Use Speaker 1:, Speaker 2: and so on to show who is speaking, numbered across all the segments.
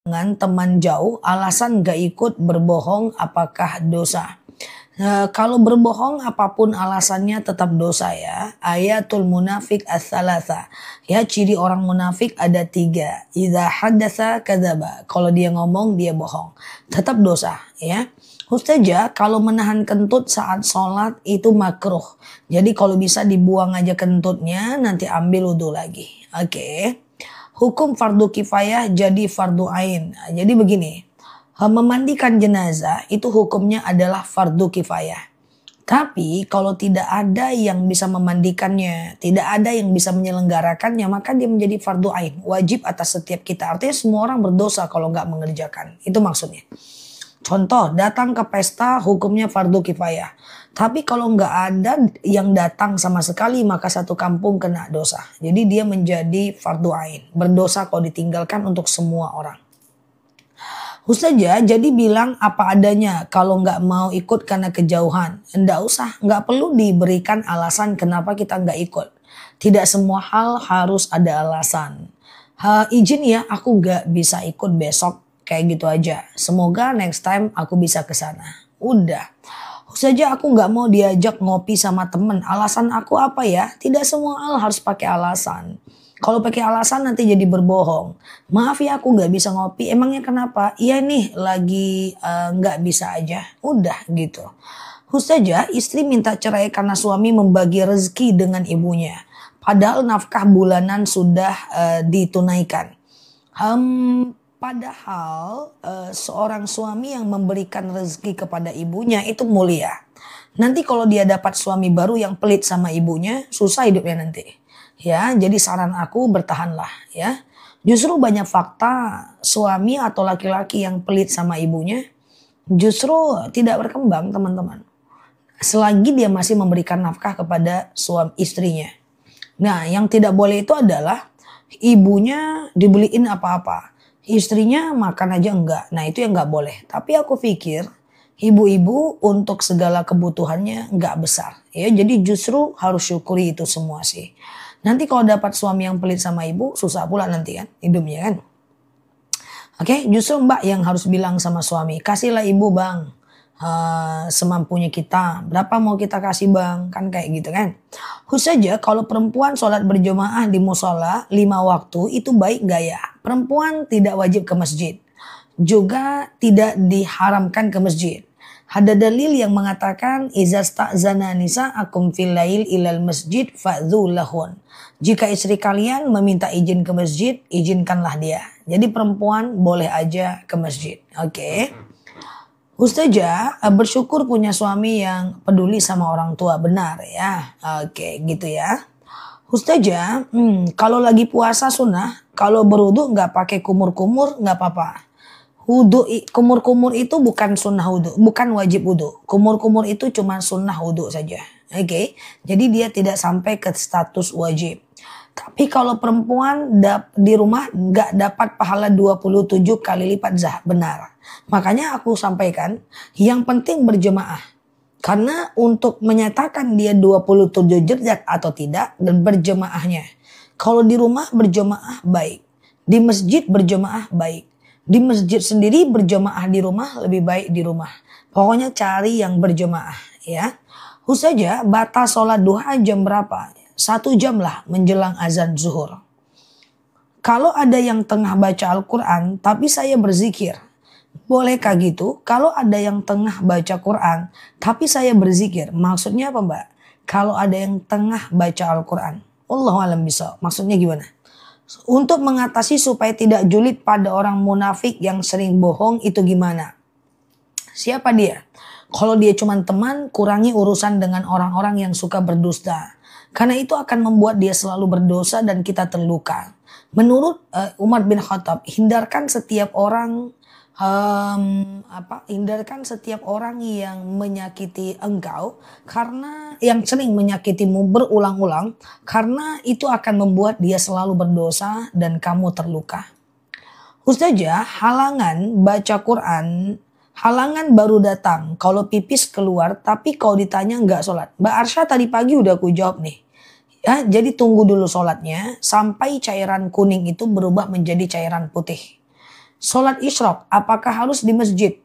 Speaker 1: dengan teman jauh, alasan gak ikut berbohong apakah dosa? Kalau berbohong apapun alasannya tetap dosa ya. Ayatul munafik ats-tsalatsa. Ya, ciri orang munafik ada 3. Idza haddatsa kadzaba. Kalau dia ngomong dia bohong. Tetap dosa ya. Ustazah, kalau menahan kentut saat sholat itu makruh. Jadi kalau bisa dibuang aja kentutnya, nanti ambil wudhu lagi. Oke. Hukum fardu kifayah jadi fardu ain. Nah, jadi begini. Memandikan jenazah itu hukumnya adalah fardu kifayah. Tapi kalau tidak ada yang bisa memandikannya, tidak ada yang bisa menyelenggarakannya, maka dia menjadi fardu ain, wajib atas setiap kita. Artinya semua orang berdosa kalau nggak mengerjakan. Itu maksudnya. Contoh, datang ke pesta hukumnya fardu kifayah. Tapi kalau nggak ada yang datang sama sekali, maka satu kampung kena dosa. Jadi dia menjadi fardu ain, berdosa kalau ditinggalkan untuk semua orang. Ustazah jadi bilang apa adanya kalau nggak mau ikut karena kejauhan. Nggak usah, nggak perlu diberikan alasan kenapa kita nggak ikut. Tidak semua hal harus ada alasan. Izin ya, aku nggak bisa ikut besok, kayak gitu aja. Semoga next time aku bisa ke sana. Udah. Ustazah aku nggak mau diajak ngopi sama temen. Alasan aku apa ya? Tidak semua hal harus pakai alasan. Kalau pakai alasan nanti jadi berbohong. Maaf ya aku nggak bisa ngopi. Emangnya kenapa? Iya nih lagi nggak bisa aja. Udah gitu. Ustazah istri minta cerai karena suami membagi rezeki dengan ibunya. Padahal nafkah bulanan sudah ditunaikan. Padahal seorang suami yang memberikan rezeki kepada ibunya itu mulia. Nanti kalau dia dapat suami baru yang pelit sama ibunya, susah hidupnya nanti. Ya, jadi saran aku bertahanlah ya. Justru banyak fakta suami atau laki-laki yang pelit sama ibunya justru tidak berkembang teman-teman. Selagi dia masih memberikan nafkah kepada suami istrinya. Nah, yang tidak boleh itu adalah ibunya dibeliin apa-apa. Istrinya makan aja enggak. Nah, itu yang enggak boleh. Tapi aku pikir ibu-ibu untuk segala kebutuhannya enggak besar. Ya, jadi justru harus syukuri itu semua sih. Nanti kalau dapat suami yang pelit sama ibu, susah pula nanti kan hidupnya kan. Oke, justru mbak yang harus bilang sama suami, kasihlah ibu bang, semampunya kita. Berapa mau kita kasih bang? Kan kayak gitu kan. Khusus saja kalau perempuan sholat berjamaah di musola 5 waktu itu baik gak ya? Perempuan tidak wajib ke masjid. Juga tidak diharamkan ke masjid. Ada dalil yang mengatakan iza sta'zana nisa'akum fil lail ilal masjid fa'dzu lahun. Jika istri kalian meminta izin ke masjid, izinkanlah dia. Jadi perempuan boleh aja ke masjid. Oke. Ustazah bersyukur punya suami yang peduli sama orang tua, benar ya. Oke, gitu ya. Ustazah, kalau lagi puasa sunnah, kalau berwudu nggak pakai kumur-kumur nggak apa-apa. Kumur-kumur itu bukan sunnah wudu, bukan wajib wudu. Kumur-kumur itu cuma sunnah wudu saja. Oke, jadi dia tidak sampai ke status wajib. Tapi kalau perempuan di rumah nggak dapat pahala 27 kali lipat benar. Makanya aku sampaikan yang penting berjemaah. Karena untuk menyatakan dia 27 derajat atau tidak dan berjemaahnya. Kalau di rumah berjemaah baik. Di masjid berjemaah baik. Di masjid sendiri berjemaah di rumah lebih baik di rumah. Pokoknya cari yang berjemaah ya. Ustazah batas sholat duha jam berapa? 1 jam lah menjelang azan zuhur. Kalau ada yang tengah baca Al-Quran tapi saya berzikir. Bolehkah gitu? Kalau ada yang tengah baca Quran tapi saya berzikir. Maksudnya apa mbak? Kalau ada yang tengah baca Al-Quran. Wallahu a'lam bishawab. Maksudnya gimana? Untuk mengatasi supaya tidak julid pada orang munafik yang sering bohong itu gimana? Siapa dia? Kalau dia cuma teman, kurangi urusan dengan orang-orang yang suka berdusta. Karena itu akan membuat dia selalu berdosa dan kita terluka. Menurut Umar bin Khattab, hindarkan setiap orang yang menyakiti engkau karena yang sering menyakitimu berulang-ulang karena itu akan membuat dia selalu berdosa dan kamu terluka. Ustazah, halangan baca Quran, halangan baru datang kalau pipis keluar tapi kalau ditanya enggak sholat. Mbak Arsha tadi pagi udah aku jawab nih. Ya, jadi tunggu dulu sholatnya sampai cairan kuning itu berubah menjadi cairan putih. Sholat isyraq, apakah harus di masjid?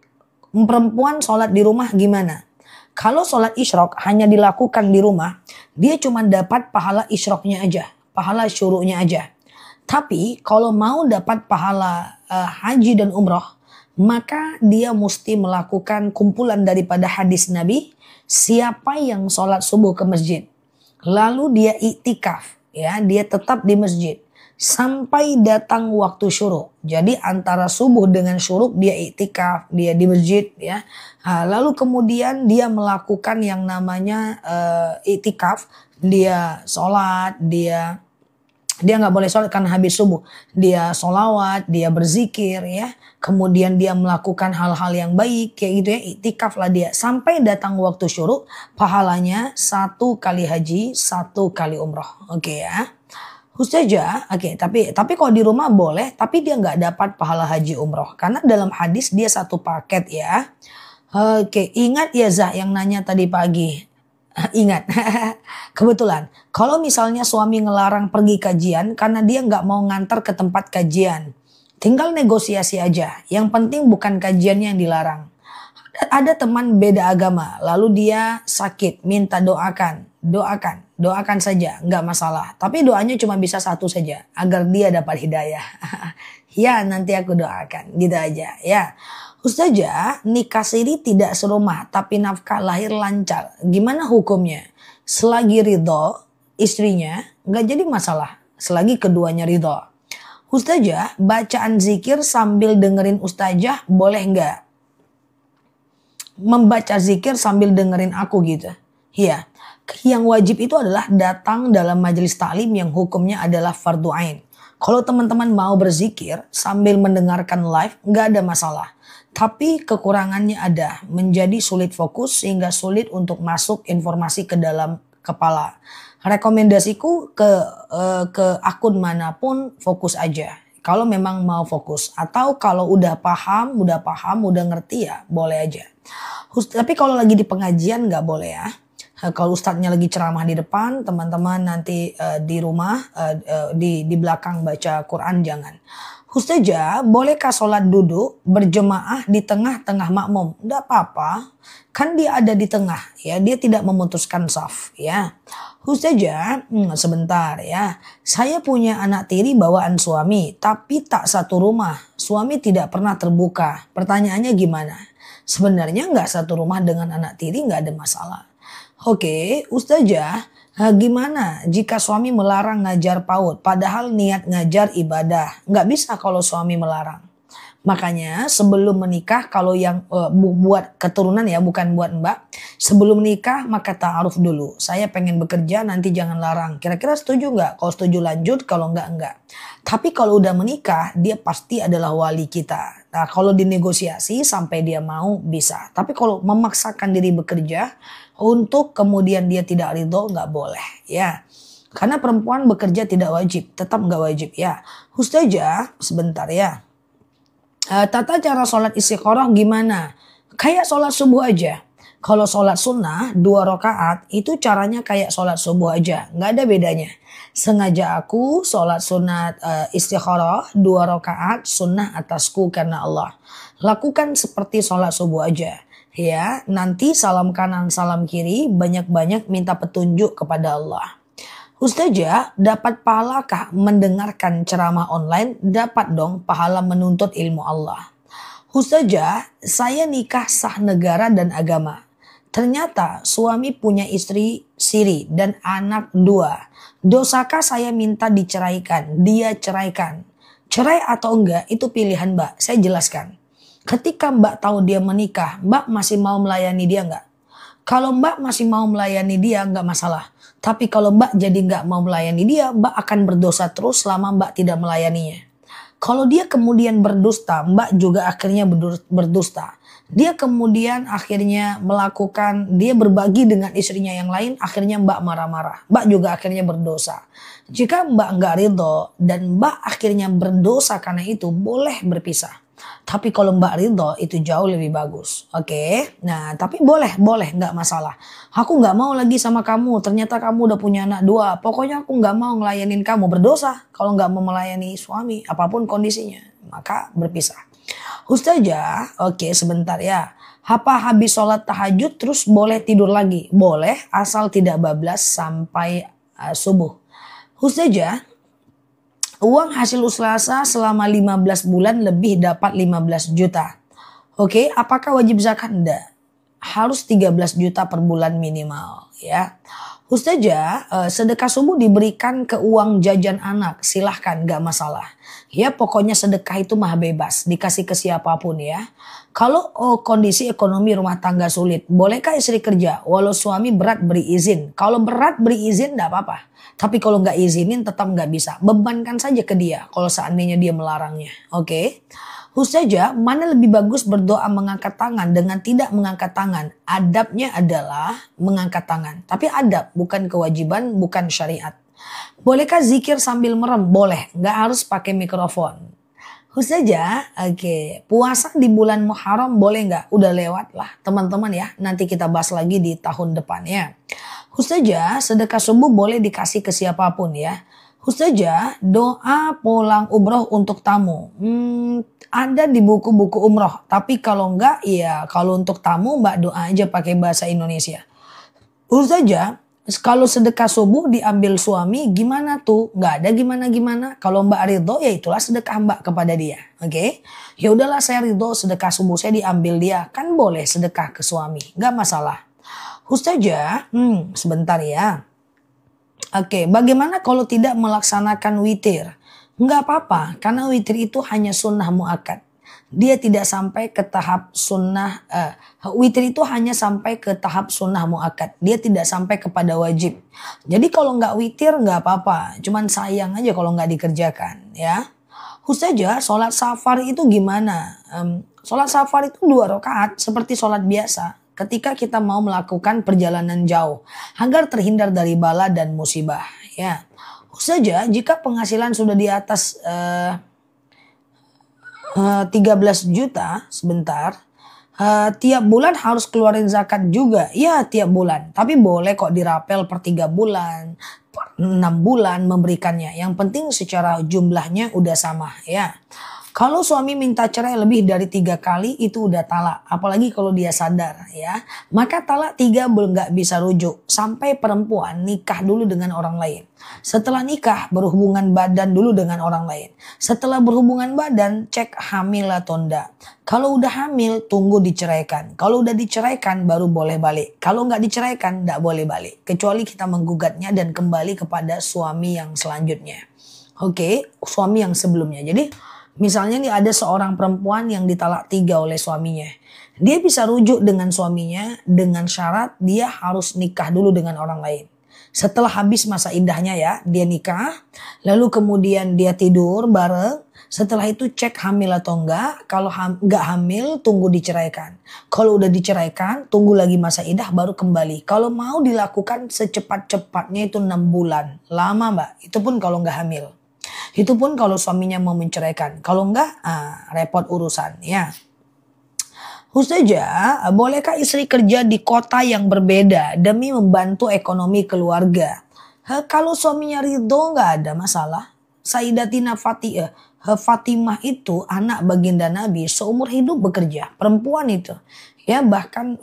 Speaker 1: Perempuan sholat di rumah gimana? Kalau sholat isyraq hanya dilakukan di rumah, dia cuma dapat pahala isyraqnya aja, pahala syuruknya aja. Tapi kalau mau dapat pahala haji dan umroh, maka dia mesti melakukan kumpulan daripada hadis Nabi, siapa yang sholat subuh ke masjid, lalu dia iktikaf, ya, dia tetap di masjid sampai datang waktu syuruk. Jadi antara subuh dengan syuruk dia iktikaf, dia di masjid, ya. Lalu kemudian dia melakukan yang namanya iktikaf, dia sholat, dia nggak boleh sholat karena habis subuh. Dia sholawat, dia berzikir, ya. Kemudian dia melakukan hal-hal yang baik, kayak gitu ya. Iktikaf lah dia sampai datang waktu syuruk. Pahalanya 1 kali haji, 1 kali umroh. Oke ya. Ustazah, oke, tapi kalau di rumah boleh, tapi dia nggak dapat pahala haji umroh karena dalam hadis dia satu paket ya. Oke, ingat ya Zah yang nanya tadi pagi. Ingat, kebetulan kalau misalnya suami ngelarang pergi kajian karena dia nggak mau ngantar ke tempat kajian, tinggal negosiasi aja. Yang penting bukan kajiannya yang dilarang. Ada teman beda agama, lalu dia sakit, minta doakan saja, nggak masalah. Tapi doanya cuma bisa satu saja, agar dia dapat hidayah. Ya, nanti aku doakan, gitu aja. Ya, Ustazah, nikah siri tidak serumah, tapi nafkah lahir lancar. Gimana hukumnya? Selagi ridho istrinya, nggak jadi masalah. Selagi keduanya ridho. Ustazah, bacaan zikir sambil dengerin ustazah boleh nggak? Membaca zikir sambil dengerin aku gitu. Iya. Yang wajib itu adalah datang dalam majelis taklim yang hukumnya adalah fardu ain. Kalau teman-teman mau berzikir sambil mendengarkan live nggak ada masalah. Tapi kekurangannya ada, menjadi sulit fokus sehingga sulit untuk masuk informasi ke dalam kepala. Rekomendasiku ke akun manapun fokus aja. Kalau memang mau fokus atau kalau udah paham, udah ngerti ya boleh aja. Tapi kalau lagi di pengajian nggak boleh ya. Kalau ustadznya lagi ceramah di depan, teman-teman nanti di rumah di belakang baca Quran jangan. Ustazah, bolehkah sholat duduk berjemaah di tengah-tengah makmum? Nggak apa-apa, kan dia ada di tengah ya, dia tidak memutuskan saf ya. Ustazah, sebentar ya, saya punya anak tiri bawaan suami, tapi tak satu rumah. Suami tidak pernah terbuka. Pertanyaannya gimana? Sebenarnya nggak satu rumah dengan anak tiri nggak ada masalah. Oke, Ustazah, gimana jika suami melarang ngajar PAUD padahal niat ngajar ibadah? Nggak bisa kalau suami melarang. Makanya sebelum menikah, kalau yang buat keturunan ya, bukan buat mbak. Sebelum nikah maka ta'aruf dulu. Saya pengen bekerja, nanti jangan larang. Kira-kira setuju nggak? Kalau setuju lanjut, kalau enggak. Tapi kalau udah menikah, dia pasti adalah wali kita. Nah, kalau dinegosiasi sampai dia mau bisa. Tapi kalau memaksakan diri bekerja untuk kemudian dia tidak ridho, nggak boleh ya. Karena perempuan bekerja tidak wajib, tetap nggak wajib ya. Ustazah, sebentar ya. Tata cara sholat istikharah gimana? Kayak sholat subuh aja. Kalau sholat sunnah 2 rakaat itu caranya kayak sholat subuh aja. Nggak ada bedanya. Sengaja aku sholat sunat istikharah 2 rakaat sunnah atasku karena Allah. Lakukan seperti sholat subuh aja. Ya, nanti salam kanan salam kiri banyak-banyak minta petunjuk kepada Allah. Ustazah, dapat pahalakah mendengarkan ceramah online? Dapat dong, pahala menuntut ilmu Allah. Ustazah, saya nikah sah negara dan agama. Ternyata suami punya istri siri dan anak 2. Dosakah saya minta diceraikan? Dia ceraikan. Cerai atau enggak itu pilihan mbak, saya jelaskan. Ketika mbak tahu dia menikah, mbak masih mau melayani dia enggak? Kalau mbak masih mau melayani dia enggak masalah. Tapi kalau mbak jadi enggak mau melayani dia, mbak akan berdosa terus selama mbak tidak melayaninya. Kalau dia kemudian berdusta, mbak juga akhirnya berdusta. Dia kemudian akhirnya dia berbagi dengan istrinya yang lain, akhirnya mbak marah-marah. Mbak juga akhirnya berdosa. Jika mbak enggak ridho dan mbak akhirnya berdosa karena itu, boleh berpisah. Tapi kalau mbak ridho itu jauh lebih bagus. Oke. Nah tapi boleh nggak masalah. Aku nggak mau lagi sama kamu. Ternyata kamu udah punya anak 2. Pokoknya aku nggak mau ngelayanin kamu. Berdosa kalau nggak mau melayani suami. Apapun kondisinya. maka berpisah. Ustazah, oke sebentar ya. Apa habis sholat tahajud terus boleh tidur lagi? Boleh, asal tidak bablas sampai subuh. Ustazah, uang hasil usaha selama 15 bulan lebih dapat 15 juta. Oke, apakah wajib zakat? Enggak. Harus 13 juta per bulan minimal ya. Ustazah, sedekah subuh diberikan ke uang jajan anak, silahkan gak masalah. Ya pokoknya sedekah itu mah bebas, dikasih ke siapapun ya. Kalau kondisi ekonomi rumah tangga sulit, bolehkah istri kerja? Walau suami berat beri izin. Kalau berat beri izin gak apa-apa. Tapi kalau gak izinin tetap gak bisa. Bebankan saja ke dia kalau seandainya dia melarangnya. Oke. Ustazah, mana lebih bagus berdoa mengangkat tangan dengan tidak mengangkat tangan? Adabnya adalah mengangkat tangan. Tapi adab, bukan kewajiban, bukan syariat. Bolehkah zikir sambil merem? Boleh, nggak harus pakai mikrofon. Ustazah, oke. Puasa di bulan Muharram boleh nggak? Udah lewat lah teman-teman ya. Nanti kita bahas lagi di tahun depan ya. Ustazah, sedekah subuh boleh dikasih ke siapapun ya. Ustazah, doa pulang umroh untuk tamu. Ada di buku-buku umroh. Tapi kalau enggak, ya kalau untuk tamu mbak doa aja pakai bahasa Indonesia. Ustazah, kalau sedekah subuh diambil suami gimana tuh? Nggak ada gimana-gimana. Kalau mbak ridho ya itulah sedekah mbak kepada dia. Oke? Ya udahlah saya ridho sedekah subuh saya diambil dia. Kan boleh sedekah ke suami. Nggak masalah. Ustazah, sebentar ya. Oke, bagaimana kalau tidak melaksanakan witir? Enggak apa-apa, karena witir itu hanya sunnah muakkad. Dia tidak sampai ke tahap sunnah, witir itu hanya sampai ke tahap sunnah muakkad. Dia tidak sampai kepada wajib. Jadi kalau enggak witir enggak apa-apa, cuman sayang aja kalau enggak dikerjakan ya. Ustazah, sholat safar itu gimana? Sholat safar itu 2 rakaat seperti sholat biasa. Ketika kita mau melakukan perjalanan jauh agar terhindar dari bala dan musibah ya. Ustazah, jika penghasilan sudah di atas 13 juta sebentar, tiap bulan harus keluarin zakat juga. Ya tiap bulan, tapi boleh kok dirapel per 3 bulan, per 6 bulan memberikannya. Yang penting secara jumlahnya udah sama ya. Kalau suami minta cerai lebih dari 3 kali itu udah talak. Apalagi kalau dia sadar ya. Maka talak 3 nggak bisa rujuk. Sampai perempuan nikah dulu dengan orang lain. Setelah nikah berhubungan badan dulu dengan orang lain. Setelah berhubungan badan cek hamil atau enggak. Kalau udah hamil tunggu diceraikan. Kalau udah diceraikan baru boleh balik. Kalau nggak diceraikan nggak boleh balik. Kecuali kita menggugatnya dan kembali kepada suami yang selanjutnya. Oke, suami yang sebelumnya. Jadi misalnya nih ada seorang perempuan yang ditalak 3 oleh suaminya. Dia bisa rujuk dengan suaminya dengan syarat dia harus nikah dulu dengan orang lain. Setelah habis masa iddahnya ya, dia nikah. Lalu kemudian dia tidur bareng. Setelah itu cek hamil atau enggak. Kalau enggak hamil tunggu diceraikan. Kalau udah diceraikan tunggu lagi masa iddah baru kembali. Kalau mau dilakukan secepat-cepatnya itu 6 bulan. Lama mbak, itu pun kalau enggak hamil. Itu pun kalau suaminya mau menceraikan. Kalau enggak, repot urusan ya. Ustazah, bolehkah istri kerja di kota yang berbeda demi membantu ekonomi keluarga? Kalau suaminya ridho enggak ada masalah. Sayyidatina Fatimah itu anak baginda Nabi seumur hidup bekerja. Perempuan itu. Ya bahkan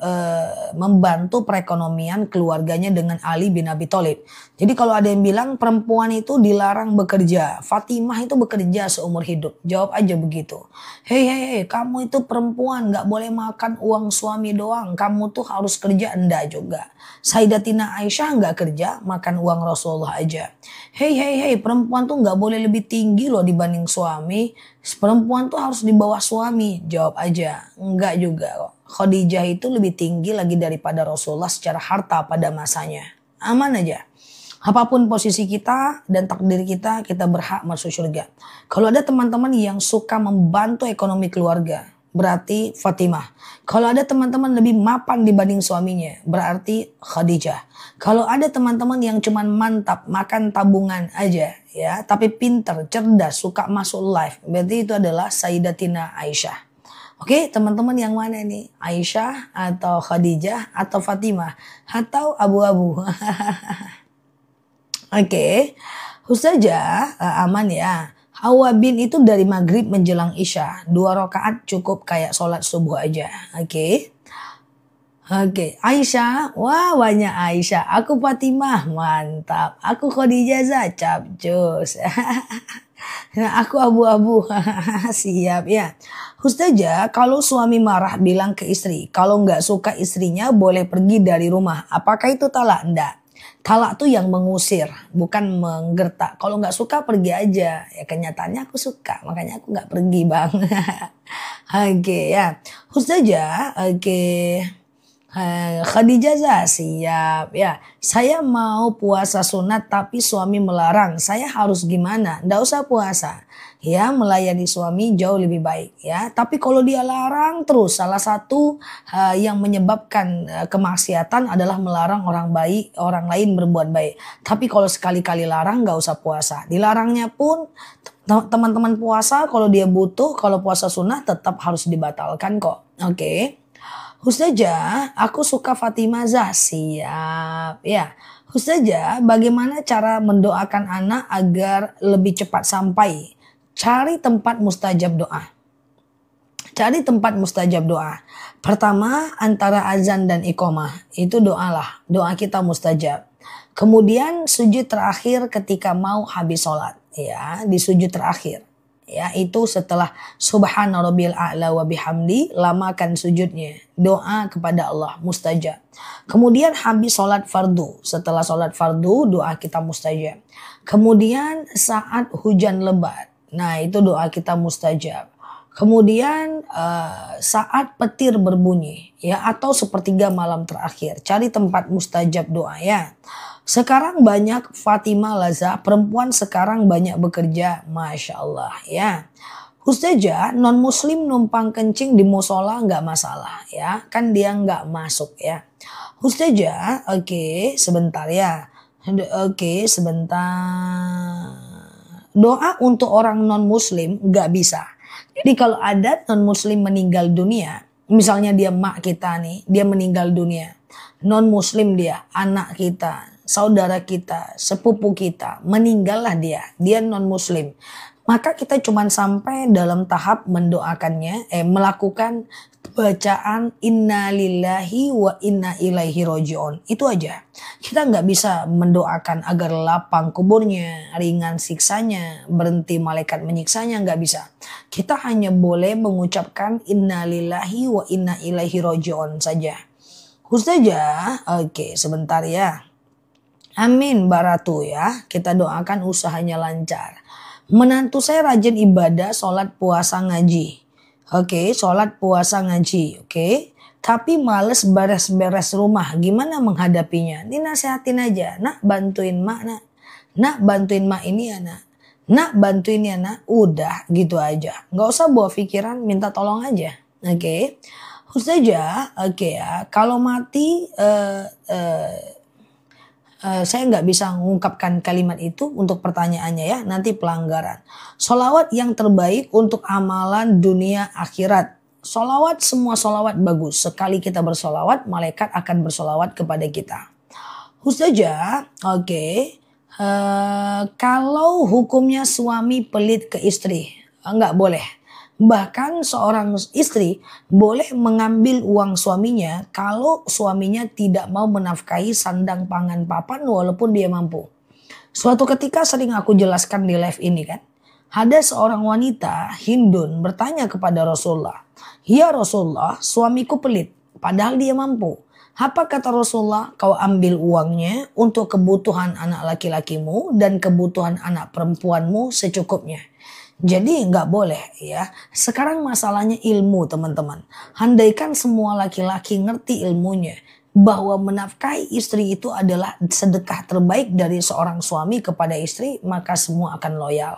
Speaker 1: membantu perekonomian keluarganya dengan Ali bin Abi Thalib. Jadi kalau ada yang bilang perempuan itu dilarang bekerja, Fatimah itu bekerja seumur hidup. Jawab aja begitu. Hei, kamu itu perempuan gak boleh makan uang suami doang. Kamu tuh harus kerja. Enggak juga. Sayyidatina Aisyah gak kerja, makan uang Rasulullah aja. Hei, perempuan tuh gak boleh lebih tinggi loh dibanding suami. Perempuan tuh harus di bawah suami. Jawab aja. Enggak juga kok. Khadijah itu lebih tinggi lagi daripada Rasulullah secara harta pada masanya. Aman aja. Apapun posisi kita dan takdir kita berhak masuk surga. Kalau ada teman-teman yang suka membantu ekonomi keluarga, berarti Fatimah. Kalau ada teman-teman lebih mapan dibanding suaminya, berarti Khadijah. Kalau ada teman-teman yang cuman mantap makan tabungan aja ya, tapi pinter, cerdas, suka masuk live, berarti itu adalah Sayyidatina Aisyah. Oke, teman-teman yang mana nih? Aisyah atau Khadijah atau Fatimah atau abu-abu? Oke, Ustazah aman ya. Awabin itu dari maghrib menjelang isya. 2 rakaat cukup kayak sholat subuh aja. Oke. Oke, Aisyah, wah banyak Aisyah. Aku Fatimah, mantap. Aku Khadijah, capcus. Nah, aku abu-abu, siap ya. Ustazah, kalau suami marah bilang ke istri, kalau nggak suka istrinya boleh pergi dari rumah. Apakah itu talak? Enggak. Talak tuh yang mengusir, bukan menggertak. Kalau nggak suka pergi aja. Ya kenyataannya aku suka, makanya aku nggak pergi bang. Oke ya, Ustazah, oke. Khadijah siap ya. Saya mau puasa sunat tapi suami melarang. Saya harus gimana? Nggak usah puasa. Ya, melayani suami jauh lebih baik ya. Tapi kalau dia larang terus, salah satu yang menyebabkan kemaksiatan adalah melarang orang lain berbuat baik. Tapi kalau sekali-kali larang nggak usah puasa. Dilarangnya pun teman-teman puasa kalau dia butuh, kalau puasa sunnah tetap harus dibatalkan kok. Oke. Ustazah, aku suka Fatimah Zah. Siap. Ya. Ustazah, bagaimana cara mendoakan anak agar lebih cepat sampai? Cari tempat mustajab doa. Cari tempat mustajab doa. Pertama, antara azan dan iqamah. Itu doalah. Doa kita mustajab. Kemudian sujud terakhir ketika mau habis sholat. Ya, di sujud terakhir. Ya, itu setelah subhana rabbil a'la wa bihamdi, lamakan sujudnya. Doa kepada Allah mustajab. Kemudian habis sholat fardu. Setelah sholat fardu, doa kita mustajab. Kemudian saat hujan lebat. Nah, itu doa kita mustajab. Kemudian saat petir berbunyi ya, atau sepertiga malam terakhir. Cari tempat mustajab doa ya. Sekarang banyak Fatimah Laza, perempuan sekarang banyak bekerja, Masya Allah ya. Ustazah, non muslim numpang kencing di musola nggak masalah ya, kan dia nggak masuk ya. Ustazah, oke, sebentar ya. Oke, sebentar. Doa untuk orang non muslim nggak bisa. Jadi kalau ada non muslim meninggal dunia, misalnya dia mak kita nih, dia meninggal dunia. Non muslim dia, anak kita, saudara kita, sepupu kita, meninggallah dia non muslim. Maka kita cuma sampai dalam tahap mendoakannya, melakukan bacaan inna lillahi wa inna ilaihi roji'un. Itu aja. Kita nggak bisa mendoakan agar lapang kuburnya, ringan siksanya, berhenti malaikat menyiksanya, nggak bisa. Kita hanya boleh mengucapkan inna lillahi wa inna ilaihi roji'un saja. Ustazah, oke sebentar ya. Amin Mbak Ratu ya. Kita doakan usahanya lancar. Menantu saya rajin ibadah, sholat puasa ngaji. Oke, sholat puasa ngaji. Oke. Tapi males beres-beres rumah. Gimana menghadapinya? Ini nasihatin aja. Nak bantuin mak nak. Nak bantuin mak ini ya nak. Nak bantuin ya nak. Udah gitu aja. Gak usah bawa pikiran, minta tolong aja. Oke. Ustazah, oke ya. Kalau mati saya nggak bisa mengungkapkan kalimat itu untuk pertanyaannya ya, nanti pelanggaran. Sholawat yang terbaik untuk amalan dunia akhirat. Sholawat, semua sholawat bagus. Sekali kita bersolawat, malaikat akan bersolawat kepada kita. Ustazah, oke. Kalau hukumnya suami pelit ke istri, nggak boleh. Bahkan seorang istri boleh mengambil uang suaminya kalau suaminya tidak mau menafkahi sandang pangan papan walaupun dia mampu. Suatu ketika sering aku jelaskan di live ini kan. Ada seorang wanita Hindun bertanya kepada Rasulullah. Ya Rasulullah, suamiku pelit padahal dia mampu. Apa kata Rasulullah? Kau ambil uangnya untuk kebutuhan anak laki-lakimu dan kebutuhan anak perempuanmu secukupnya. Jadi nggak boleh ya. Sekarang masalahnya ilmu teman-teman. Andaikan semua laki-laki ngerti ilmunya. Bahwa menafkahi istri itu adalah sedekah terbaik dari seorang suami kepada istri. Maka semua akan loyal.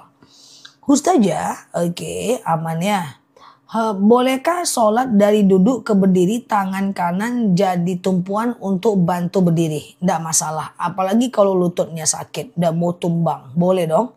Speaker 1: Ustazah, oke, aman ya. Bolehkah sholat dari duduk ke berdiri tangan kanan jadi tumpuan untuk bantu berdiri? Nggak masalah. Apalagi kalau lututnya sakit. Udah mau tumbang. Boleh dong.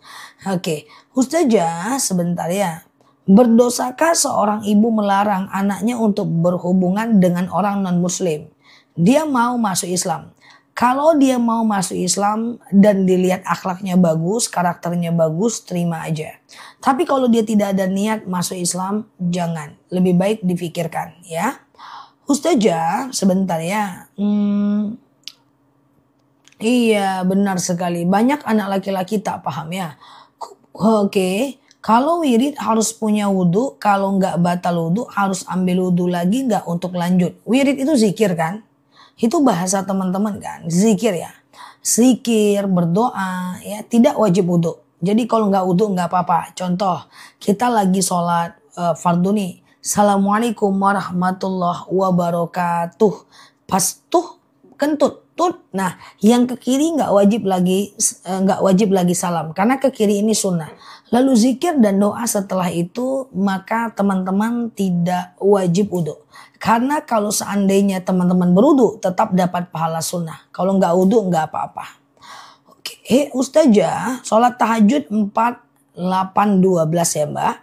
Speaker 1: Oke. Ustazah sebentar ya. Berdosakah seorang ibu melarang anaknya untuk berhubungan dengan orang non muslim? Dia mau masuk Islam. Kalau dia mau masuk Islam dan dilihat akhlaknya bagus, karakternya bagus, terima aja. Tapi kalau dia tidak ada niat masuk Islam, jangan. Lebih baik difikirkan ya. Ustazah, sebentar ya. Iya, benar sekali. Banyak anak laki-laki tak paham ya. Oke, kalau wirid harus punya wudhu, kalau nggak batal wudhu harus ambil wudhu lagi nggak untuk lanjut. Wirid itu zikir kan? Itu bahasa teman-teman kan, zikir ya. Zikir, berdoa ya, tidak wajib wudhu. Jadi kalau nggak wudhu nggak apa-apa. Contoh, kita lagi sholat fardu nih. Assalamualaikum warahmatullahi wabarakatuh. Pas tuh kentut. Nah, yang ke kiri nggak wajib lagi salam karena ke kiri ini sunnah. Lalu zikir dan doa setelah itu maka teman-teman tidak wajib wudhu. Karena kalau seandainya teman-teman berwudhu tetap dapat pahala sunnah. Kalau nggak wudhu nggak apa-apa. Oke, Ustazah, sholat tahajud 4, 8, 12 ya Mbak.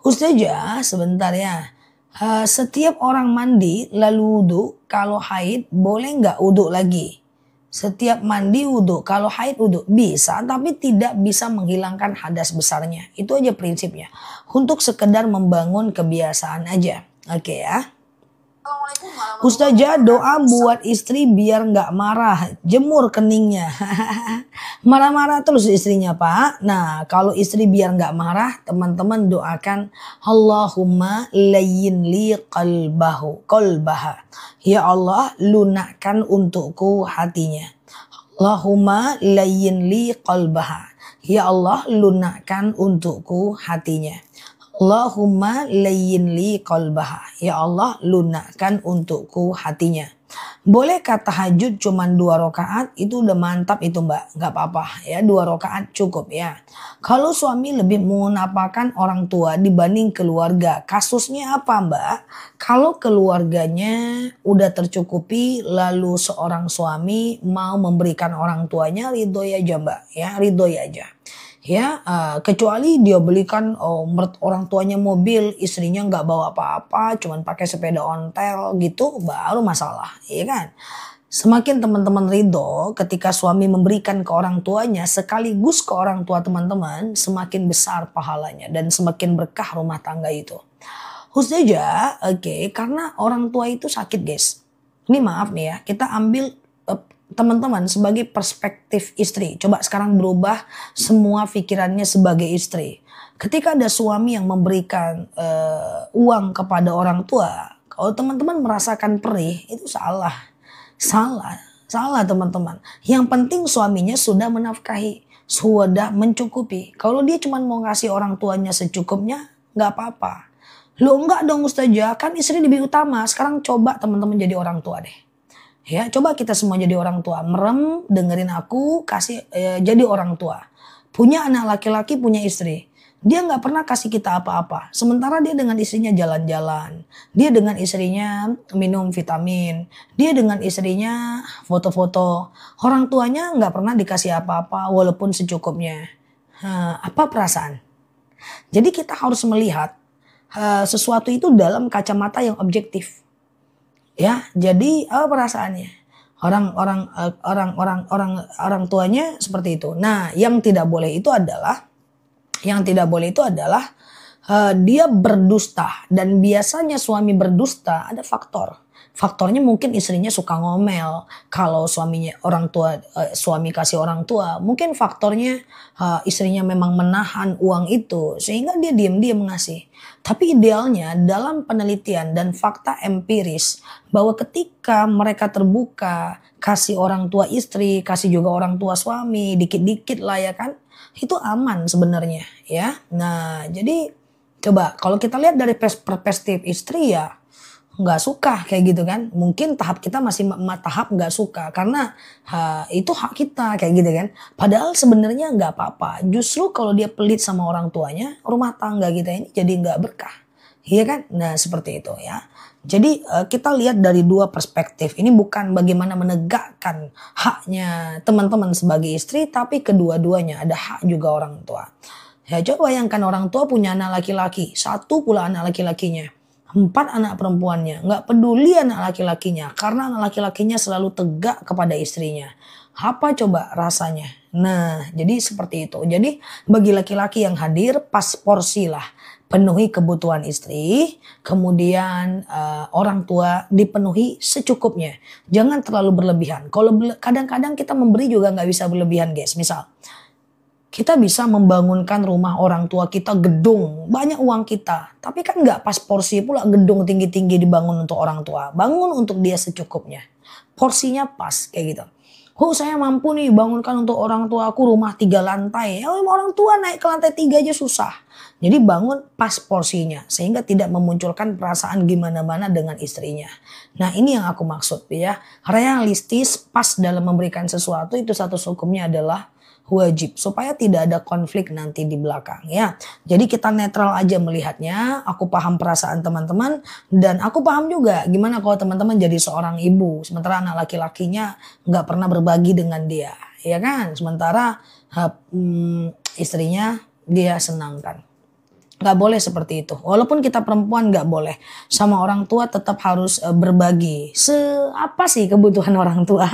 Speaker 1: Ustazah, sebentar ya. Setiap orang mandi lalu wudhu, kalau haid boleh nggak wudhu lagi? Setiap mandi wudhu, kalau haid wudhu bisa, tapi tidak bisa menghilangkan hadas besarnya. Itu aja prinsipnya. Untuk sekedar membangun kebiasaan aja. Oke ya. Ustazah, doa buat istri biar nggak marah, jemur keningnya. Marah-marah terus istrinya Pak. Nah kalau istri biar nggak marah, teman-teman doakan Allahumma layyin li qalbaha. Ya Allah lunakkan untukku hatinya. Allahumma layyin li qalbaha. Ya Allah lunakkan untukku hatinya. Allahumma layyin li qalbaha. Ya Allah lunakkan untukku hatinya. Bolehkah tahajud cuma 2 rakaat? Itu udah mantap itu Mbak. Gak apa-apa ya, 2 rakaat cukup ya. Kalau suami lebih mengenapakan orang tua dibanding keluarga, kasusnya apa Mbak? Kalau keluarganya udah tercukupi lalu seorang suami mau memberikan orang tuanya, ridhoi aja Mbak ya, ridhoi aja. Ya, kecuali dia belikan orang tuanya mobil, istrinya nggak bawa apa-apa, cuman pakai sepeda ontel gitu, baru masalah, ya kan? Semakin teman-teman ridho ketika suami memberikan ke orang tuanya sekaligus ke orang tua teman-teman, semakin besar pahalanya dan semakin berkah rumah tangga itu. Ustazah, oke, karena orang tua itu sakit guys. Ini maaf nih ya, kita ambil teman-teman sebagai perspektif istri. Coba sekarang berubah semua pikirannya sebagai istri. Ketika ada suami yang memberikan uang kepada orang tua, kalau teman-teman merasakan perih, itu salah. Salah teman-teman. Yang penting suaminya sudah menafkahi, sudah mencukupi. Kalau dia cuma mau ngasih orang tuanya secukupnya, nggak apa-apa. Loh enggak dong Ustazah, kan istri lebih utama. Sekarang coba teman-teman jadi orang tua deh. Ya, coba kita semua jadi orang tua. Merem, dengerin aku, kasih jadi orang tua. Punya anak laki-laki, punya istri. Dia nggak pernah kasih kita apa-apa. Sementara dia dengan istrinya jalan-jalan. Dia dengan istrinya minum vitamin. Dia dengan istrinya foto-foto. Orang tuanya nggak pernah dikasih apa-apa walaupun secukupnya. Apa perasaan? Jadi kita harus melihat sesuatu itu dalam kacamata yang objektif. Ya, jadi perasaannya orang tuanya seperti itu. Nah, yang tidak boleh itu adalah dia berdusta, dan biasanya suami berdusta ada faktor. Faktornya mungkin istrinya suka ngomel. Kalau suami kasih orang tua, mungkin faktornya istrinya memang menahan uang itu sehingga dia diam-diam mengasih. Tapi idealnya dalam penelitian dan fakta empiris bahwa ketika mereka terbuka kasih orang tua istri, kasih juga orang tua suami, dikit-dikit lah ya kan, itu aman sebenarnya ya. Nah jadi coba kalau kita lihat dari perspektif istri ya nggak suka kayak gitu kan. Mungkin tahap kita masih tahap nggak suka karena itu hak kita kayak gitu kan. Padahal sebenarnya nggak apa-apa. Justru kalau dia pelit sama orang tuanya, rumah tangga kita ini jadi nggak berkah. Iya kan? Nah seperti itu ya. Jadi kita lihat dari 2 perspektif. Ini bukan bagaimana menegakkan haknya teman-teman sebagai istri, tapi kedua-duanya ada hak juga orang tua. Ya coba bayangkan orang tua punya anak laki-laki, 1 pula anak laki-lakinya. 4 anak perempuannya, nggak peduli anak laki-lakinya, karena anak laki-lakinya selalu tegak kepada istrinya. Apa coba rasanya? Nah, jadi seperti itu. Jadi bagi laki-laki yang hadir, pas porsi lah. Penuhi kebutuhan istri, kemudian orang tua dipenuhi secukupnya. Jangan terlalu berlebihan. Kalau kadang-kadang kita memberi juga nggak bisa berlebihan, guys. Misal, kita bisa membangunkan rumah orang tua kita, gedung, banyak uang kita. Tapi kan nggak pas porsi pula gedung tinggi-tinggi dibangun untuk orang tua. Bangun untuk dia secukupnya. Porsinya pas kayak gitu. Oh, saya mampu nih bangunkan untuk orang tua aku rumah 3 lantai. Oh, orang tua naik ke lantai 3 aja susah. Jadi bangun pas porsinya. Sehingga tidak memunculkan perasaan gimana-mana dengan istrinya. Nah, ini yang aku maksud ya. Realistis pas dalam memberikan sesuatu itu satu hukumnya adalah wajib, supaya tidak ada konflik nanti di belakang ya. Jadi kita netral aja melihatnya. Aku paham perasaan teman-teman dan aku paham juga gimana kalau teman-teman jadi seorang ibu sementara anak laki-lakinya nggak pernah berbagi dengan dia, ya kan? Sementara istrinya dia senangkan. Nggak boleh seperti itu. Walaupun kita perempuan nggak boleh. Sama orang tua tetap harus berbagi. Apa sih kebutuhan orang tua?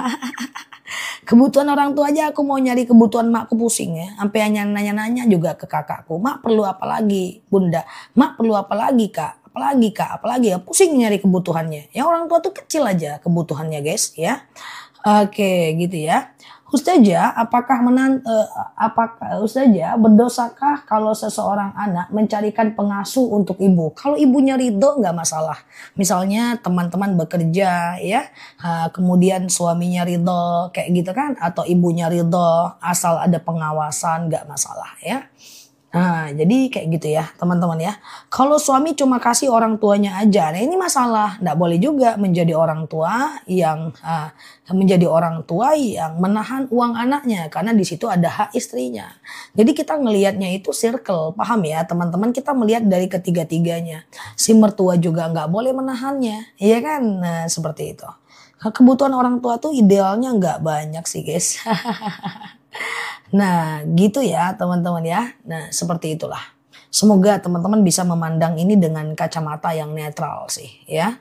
Speaker 1: Kebutuhan orang tua aja aku mau nyari kebutuhan makku pusing ya. Sampai nanya-nanya juga ke kakakku. Mak perlu apa lagi bunda? Mak perlu apa lagi kak? Apalagi kak? Apalagi ya? Pusing nyari kebutuhannya. Ya orang tua tuh kecil aja kebutuhannya guys ya. Oke gitu ya. Ustazah, Ustazah berdosakah kalau seseorang anak mencarikan pengasuh untuk ibu? Kalau ibunya ridho nggak masalah. Misalnya teman-teman bekerja ya, kemudian suaminya ridho kayak gitu kan, atau ibunya ridho, asal ada pengawasan nggak masalah ya. Nah, jadi kayak gitu ya teman-teman ya. Kalau suami cuma kasih orang tuanya aja, nah ini masalah. Nggak boleh juga menjadi orang tua yang menahan uang anaknya, karena di situ ada hak istrinya. Jadi kita ngelihatnya itu circle, paham ya teman-teman? Kita melihat dari ketiga-tiganya. Si mertua juga nggak boleh menahannya, iya kan? Nah seperti itu. Kebutuhan orang tua tuh idealnya nggak banyak sih guys. Nah gitu ya teman-teman ya. Nah seperti itulah. Semoga teman-teman bisa memandang ini dengan kacamata yang netral sih ya.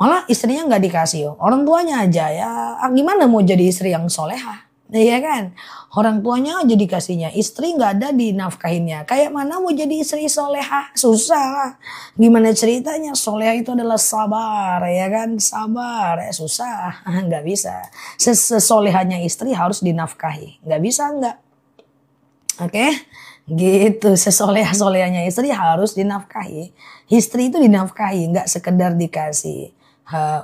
Speaker 1: Malah istrinya nggak dikasih, orang tuanya aja ya. Gimana mau jadi istri yang solehah? Iya kan? Orang tuanya aja dikasihnya, istri nggak ada dinafkahinnya. Kayak mana mau jadi istri solehah? Susah lah. Gimana ceritanya? Solehah itu adalah sabar ya kan? Sabar ya susah. Nggak bisa. Sesolehahnya istri harus dinafkahi. Nggak bisa nggak? Oke? Gitu. Sesolehah-solehahnya istri harus dinafkahi. Istri itu dinafkahi, nggak sekedar dikasih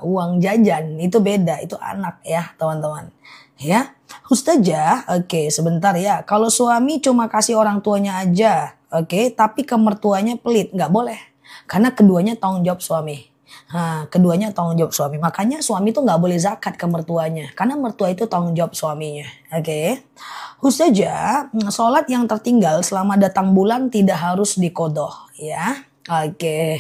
Speaker 1: uang jajan. Itu beda. Itu anak ya teman-teman. Ya, Ustazah, oke sebentar ya. Kalau suami cuma kasih orang tuanya aja, oke, tapi ke mertuanya pelit, nggak boleh. Karena keduanya tanggung jawab suami. Keduanya tanggung jawab suami. Makanya suami tuh nggak boleh zakat ke mertuanya, karena mertua itu tanggung jawab suaminya. Oke, Ustazah, sholat yang tertinggal selama datang bulan tidak harus diqodhoh, ya. Oke,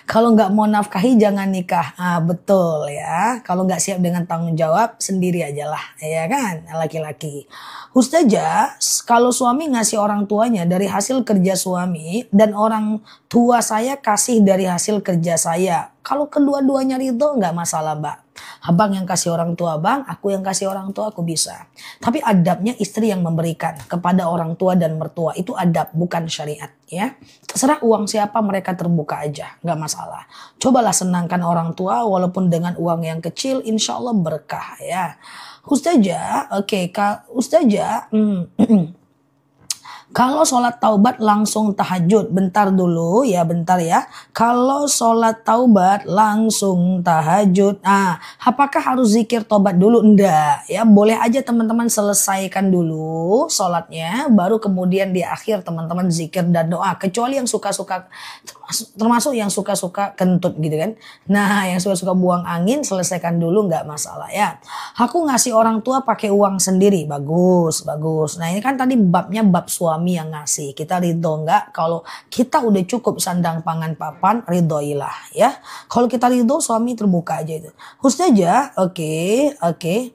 Speaker 1: kalau nggak mau nafkahi jangan nikah. Betul ya. Kalau nggak siap dengan tanggung jawab sendiri aja lah, ya kan, laki-laki. Ustazah, kalau suami ngasih orang tuanya dari hasil kerja suami dan orang tua saya kasih dari hasil kerja saya, kalau kedua-duanya ridho nggak masalah mbak. Abang yang kasih orang tua bang, aku yang kasih orang tua aku bisa. Tapi adabnya istri yang memberikan kepada orang tua dan mertua, itu adab bukan syariat ya. Terserah uang siapa, mereka terbuka aja, nggak masalah. Cobalah senangkan orang tua walaupun dengan uang yang kecil, insya Allah berkah ya. Ustazah, oke, Ustazah, kalau sholat taubat langsung tahajud, bentar dulu ya, bentar ya. Kalau sholat taubat langsung tahajud, apakah harus zikir taubat dulu? Enggak ya, boleh aja teman-teman selesaikan dulu sholatnya, baru kemudian di akhir teman-teman zikir dan doa. Kecuali yang suka-suka, termasuk yang suka-suka kentut gitu kan. Nah yang suka-suka buang angin, selesaikan dulu nggak masalah ya. Aku ngasih orang tua pakai uang sendiri, bagus, bagus. Nah ini kan tadi babnya bab suami suami yang ngasih. Kita ridho enggak? Kalau kita udah cukup sandang pangan papan, ridhoilah ya. Kalau kita ridho, suami terbuka aja itu. Ustazah, oke. Oke.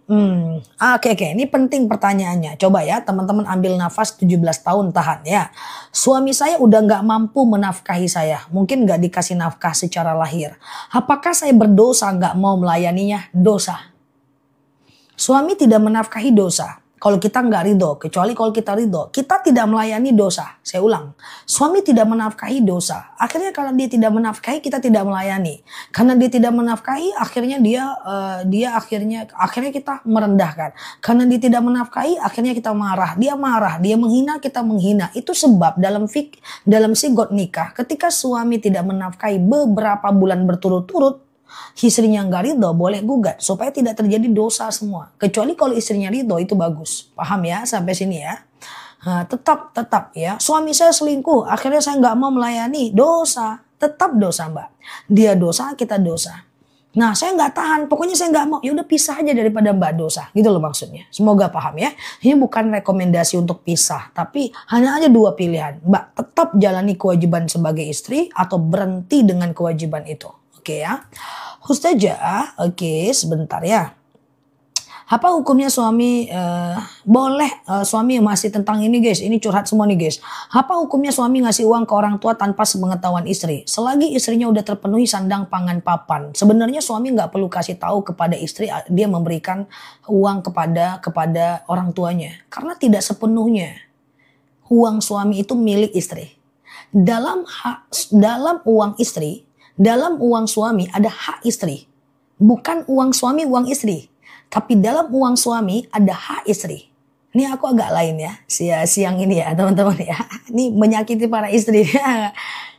Speaker 1: Ini penting pertanyaannya. Coba ya teman-teman ambil nafas 17 tahun tahan ya. Suami saya udah nggak mampu menafkahi saya. Mungkin nggak dikasih nafkah secara lahir. Apakah saya berdosa nggak mau melayaninya? Dosa. Suami tidak menafkahi dosa. Kalau kita nggak ridho, kecuali kalau kita ridho, kita tidak melayani dosa. Saya ulang, suami tidak menafkahi dosa. Akhirnya karena dia tidak menafkahi, kita tidak melayani. Karena dia tidak menafkahi, akhirnya akhirnya kita merendahkan. Karena dia tidak menafkahi, akhirnya kita marah. Dia marah, dia menghina, kita menghina. Itu sebab dalam sigot nikah, ketika suami tidak menafkahi beberapa bulan berturut-turut, istrinya nggak ridho boleh gugat supaya tidak terjadi dosa semua. Kecuali kalau istrinya ridho itu bagus. Paham ya sampai sini ya. Nah, tetap ya. Suami saya selingkuh, akhirnya saya nggak mau melayani, dosa. Tetap dosa mbak. Dia dosa, kita dosa. Nah saya nggak tahan, pokoknya saya nggak mau. Ya udah pisah aja daripada mbak dosa. Gitu loh maksudnya. Semoga paham ya. Ini bukan rekomendasi untuk pisah, tapi hanya aja dua pilihan. Mbak tetap jalani kewajiban sebagai istri atau berhenti dengan kewajiban itu. Oke ya. Ustazah, oke sebentar ya. Apa hukumnya suami suami masih tentang ini guys, ini curhat semua nih guys. Apa hukumnya suami ngasih uang ke orang tua tanpa sepengetahuan istri? Selagi istrinya udah terpenuhi sandang pangan papan. Sebenarnya suami nggak perlu kasih tahu kepada istri dia memberikan uang kepada orang tuanya. Karena tidak sepenuhnya uang suami itu milik istri. Dalam uang istri, dalam uang suami ada hak istri. Bukan uang suami uang istri. Tapi dalam uang suami ada hak istri. Ini aku agak lain ya. Siang ini ya teman-teman ya. Ini menyakiti para istri.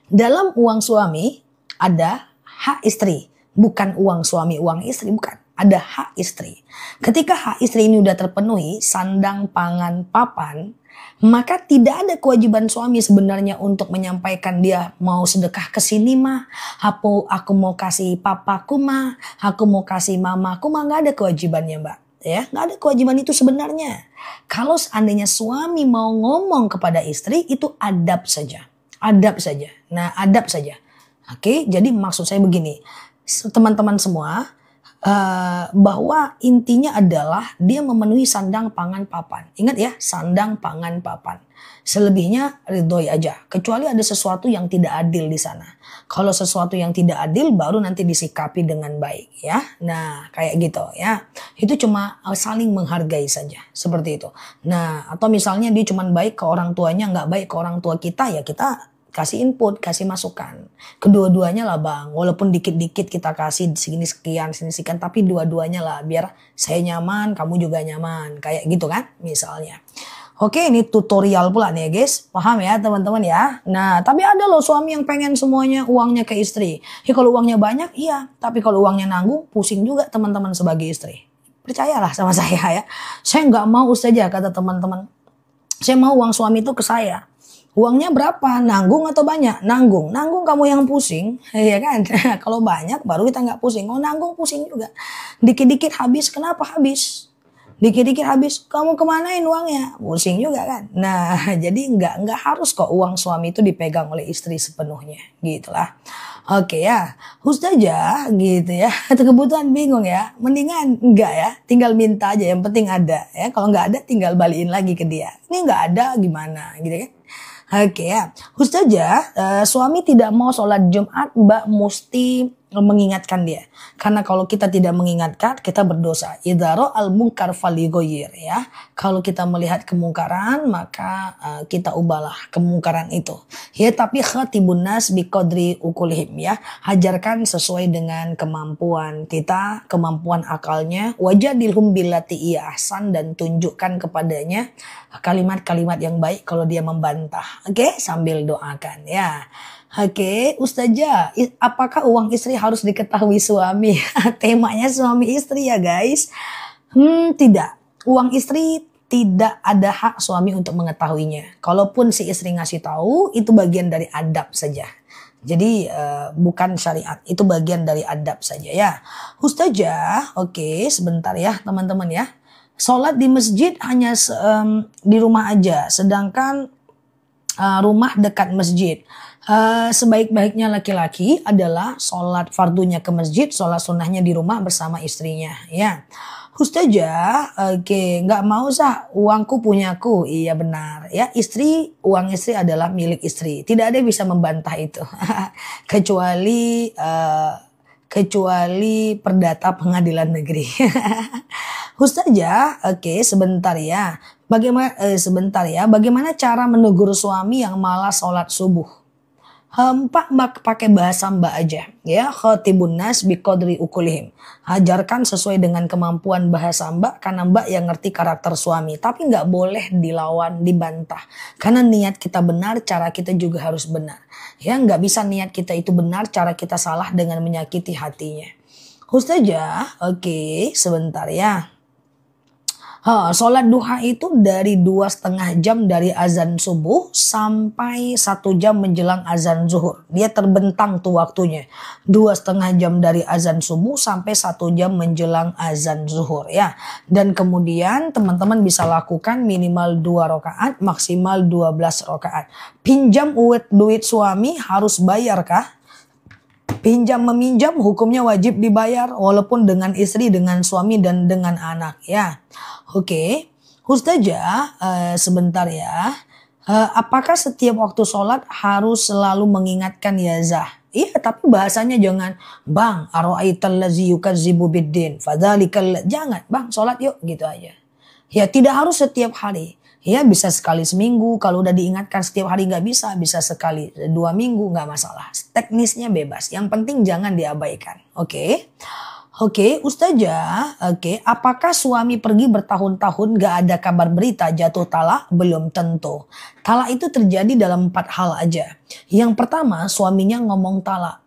Speaker 1: Dalam uang suami ada hak istri. Bukan uang suami uang istri. Bukan. Ada hak istri. Ketika hak istri ini udah terpenuhi. Sandang pangan papan. Maka tidak ada kewajiban suami sebenarnya untuk menyampaikan dia mau sedekah ke sini mah, aku mau kasih papaku mah, aku mau kasih mamaku mah, nggak ada kewajibannya mbak. Ya, nggak ada kewajiban itu sebenarnya. Kalau seandainya suami mau ngomong kepada istri itu adab saja, adab saja. Nah adab saja. Oke, jadi maksud saya begini, teman-teman semua. Bahwa intinya adalah dia memenuhi sandang pangan papan. Ingat ya, sandang pangan papan. Selebihnya ridhoi aja. Kecuali ada sesuatu yang tidak adil di sana. Kalau sesuatu yang tidak adil baru nanti disikapi dengan baik ya. Nah kayak gitu ya. Itu cuma saling menghargai saja. Seperti itu. Nah atau misalnya dia cuma baik ke orang tuanya, nggak baik ke orang tua kita, ya kita kasih input, kasih masukan. Kedua-duanya lah bang. Walaupun dikit-dikit kita kasih sini sekian, tapi dua-duanya lah. Biar saya nyaman, kamu juga nyaman. Kayak gitu kan misalnya. Oke, ini tutorial pula nih ya guys. Paham ya teman-teman ya. Nah tapi ada loh suami yang pengen semuanya uangnya ke istri. Ya kalau uangnya banyak iya. Tapi kalau uangnya nanggung pusing juga teman-teman sebagai istri. Percayalah sama saya ya. Saya nggak mau saja kata teman-teman. Saya mau uang suami itu ke saya. Uangnya berapa? Nanggung atau banyak? Nanggung. Nanggung kamu yang pusing. Iya kan? Kalau banyak baru kita nggak pusing. Oh nanggung pusing juga. Dikit-dikit habis. Kenapa habis? Dikit-dikit habis. Kamu kemanain uangnya? Pusing juga kan? Nah jadi nggak harus kok uang suami itu dipegang oleh istri sepenuhnya. Gitulah. Oke ya. Ustazah gitu ya. Kebutuhan bingung ya. Mendingan enggak ya. Tinggal minta aja. Yang penting ada. Ya. Kalau nggak ada tinggal balikin lagi ke dia. Ini nggak ada gimana gitu kan. Oke ya, Ustazah, suami tidak mau sholat Jumat, mbak mesti mengingatkan dia. Karena kalau kita tidak mengingatkan, kita berdosa. Idza ra'al munkar falyughayyir ya. Kalau kita melihat kemungkaran, maka kita ubahlah kemungkaran itu. Ya, tapi khatibun nas biqadri ukulihim ya. Hajarkan sesuai dengan kemampuan kita, kemampuan akalnya. Wajadilhum billati iya ahsan, dan tunjukkan kepadanya kalimat-kalimat yang baik kalau dia membantah. Oke, sambil doakan ya. Oke, Ustazah, apakah uang istri harus diketahui suami? Temanya suami istri ya guys. Tidak. Uang istri tidak ada hak suami untuk mengetahuinya. Kalaupun si istri ngasih tahu, itu bagian dari adab saja. Jadi bukan syariat, itu bagian dari adab saja ya. Ustazah, oke, sebentar ya teman-teman ya. Sholat di masjid hanya di rumah aja, sedangkan rumah dekat masjid. Sebaik-baiknya laki-laki adalah sholat fardunya ke masjid, sholat sunnahnya di rumah bersama istrinya. Ya, Ustazah, oke, nggak mau sah, uangku punyaku. Iya benar, ya uang istri adalah milik istri. Tidak ada yang bisa membantah itu, kecuali perdata pengadilan negeri. Ustazah, oke, sebentar ya. Bagaimana cara menegur suami yang malas sholat subuh? Mbak pakai bahasa mbak aja ya, khatibun nas biqadri ukulihim. Ajarkan sesuai dengan kemampuan bahasa mbak, karena mbak yang ngerti karakter suami. Tapi nggak boleh dilawan, dibantah, karena niat kita benar, cara kita juga harus benar ya. Nggak bisa niat kita itu benar, cara kita salah dengan menyakiti hatinya. Ustazah, oke, sebentar ya. Sholat duha itu dari 2,5 jam dari azan subuh sampai 1 jam menjelang azan zuhur. Dia terbentang tuh waktunya. 2,5 jam dari azan subuh sampai 1 jam menjelang azan zuhur ya. Dan kemudian teman-teman bisa lakukan minimal 2 rakaat, maksimal 12 rakaat. Pinjam duit suami harus bayar kah? Pinjam meminjam hukumnya wajib dibayar, walaupun dengan istri, dengan suami, dan dengan anak ya. Oke, Ustazah, sebentar ya. Apakah setiap waktu sholat harus selalu mengingatkan ya Zah? Iya, tapi bahasanya jangan, bang, ara'aital ladzi yukazzibu biddin, fadzalikal, jangan, bang, sholat yuk, gitu aja. Ya, tidak harus setiap hari. Ya, bisa sekali seminggu. Kalau udah diingatkan setiap hari nggak bisa sekali 2 minggu, nggak masalah. Teknisnya bebas. Yang penting jangan diabaikan. Oke. Oke, Ustazah, oke, apakah suami pergi bertahun-tahun gak ada kabar berita jatuh talak? Belum tentu. Talak itu terjadi dalam 4 hal aja. Yang pertama, suaminya ngomong talak.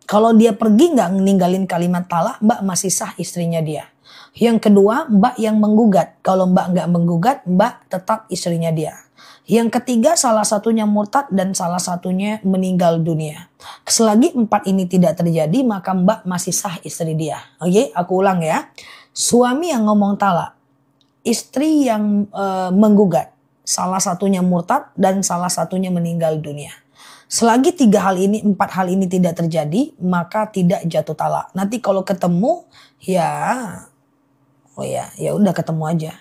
Speaker 1: Kalau dia pergi gak ninggalin kalimat talak, mbak masih sah istrinya dia. Yang kedua, mbak yang menggugat. Kalau mbak gak menggugat, mbak tetap istrinya dia. Yang ketiga, salah satunya murtad dan salah satunya meninggal dunia. Selagi 4 ini tidak terjadi, maka mbak masih sah istri dia. Oke, aku ulang ya. Suami yang ngomong talak, istri yang menggugat, salah satunya murtad dan salah satunya meninggal dunia. Selagi 4 hal ini tidak terjadi, maka tidak jatuh talak. Nanti kalau ketemu, ya udah ketemu aja.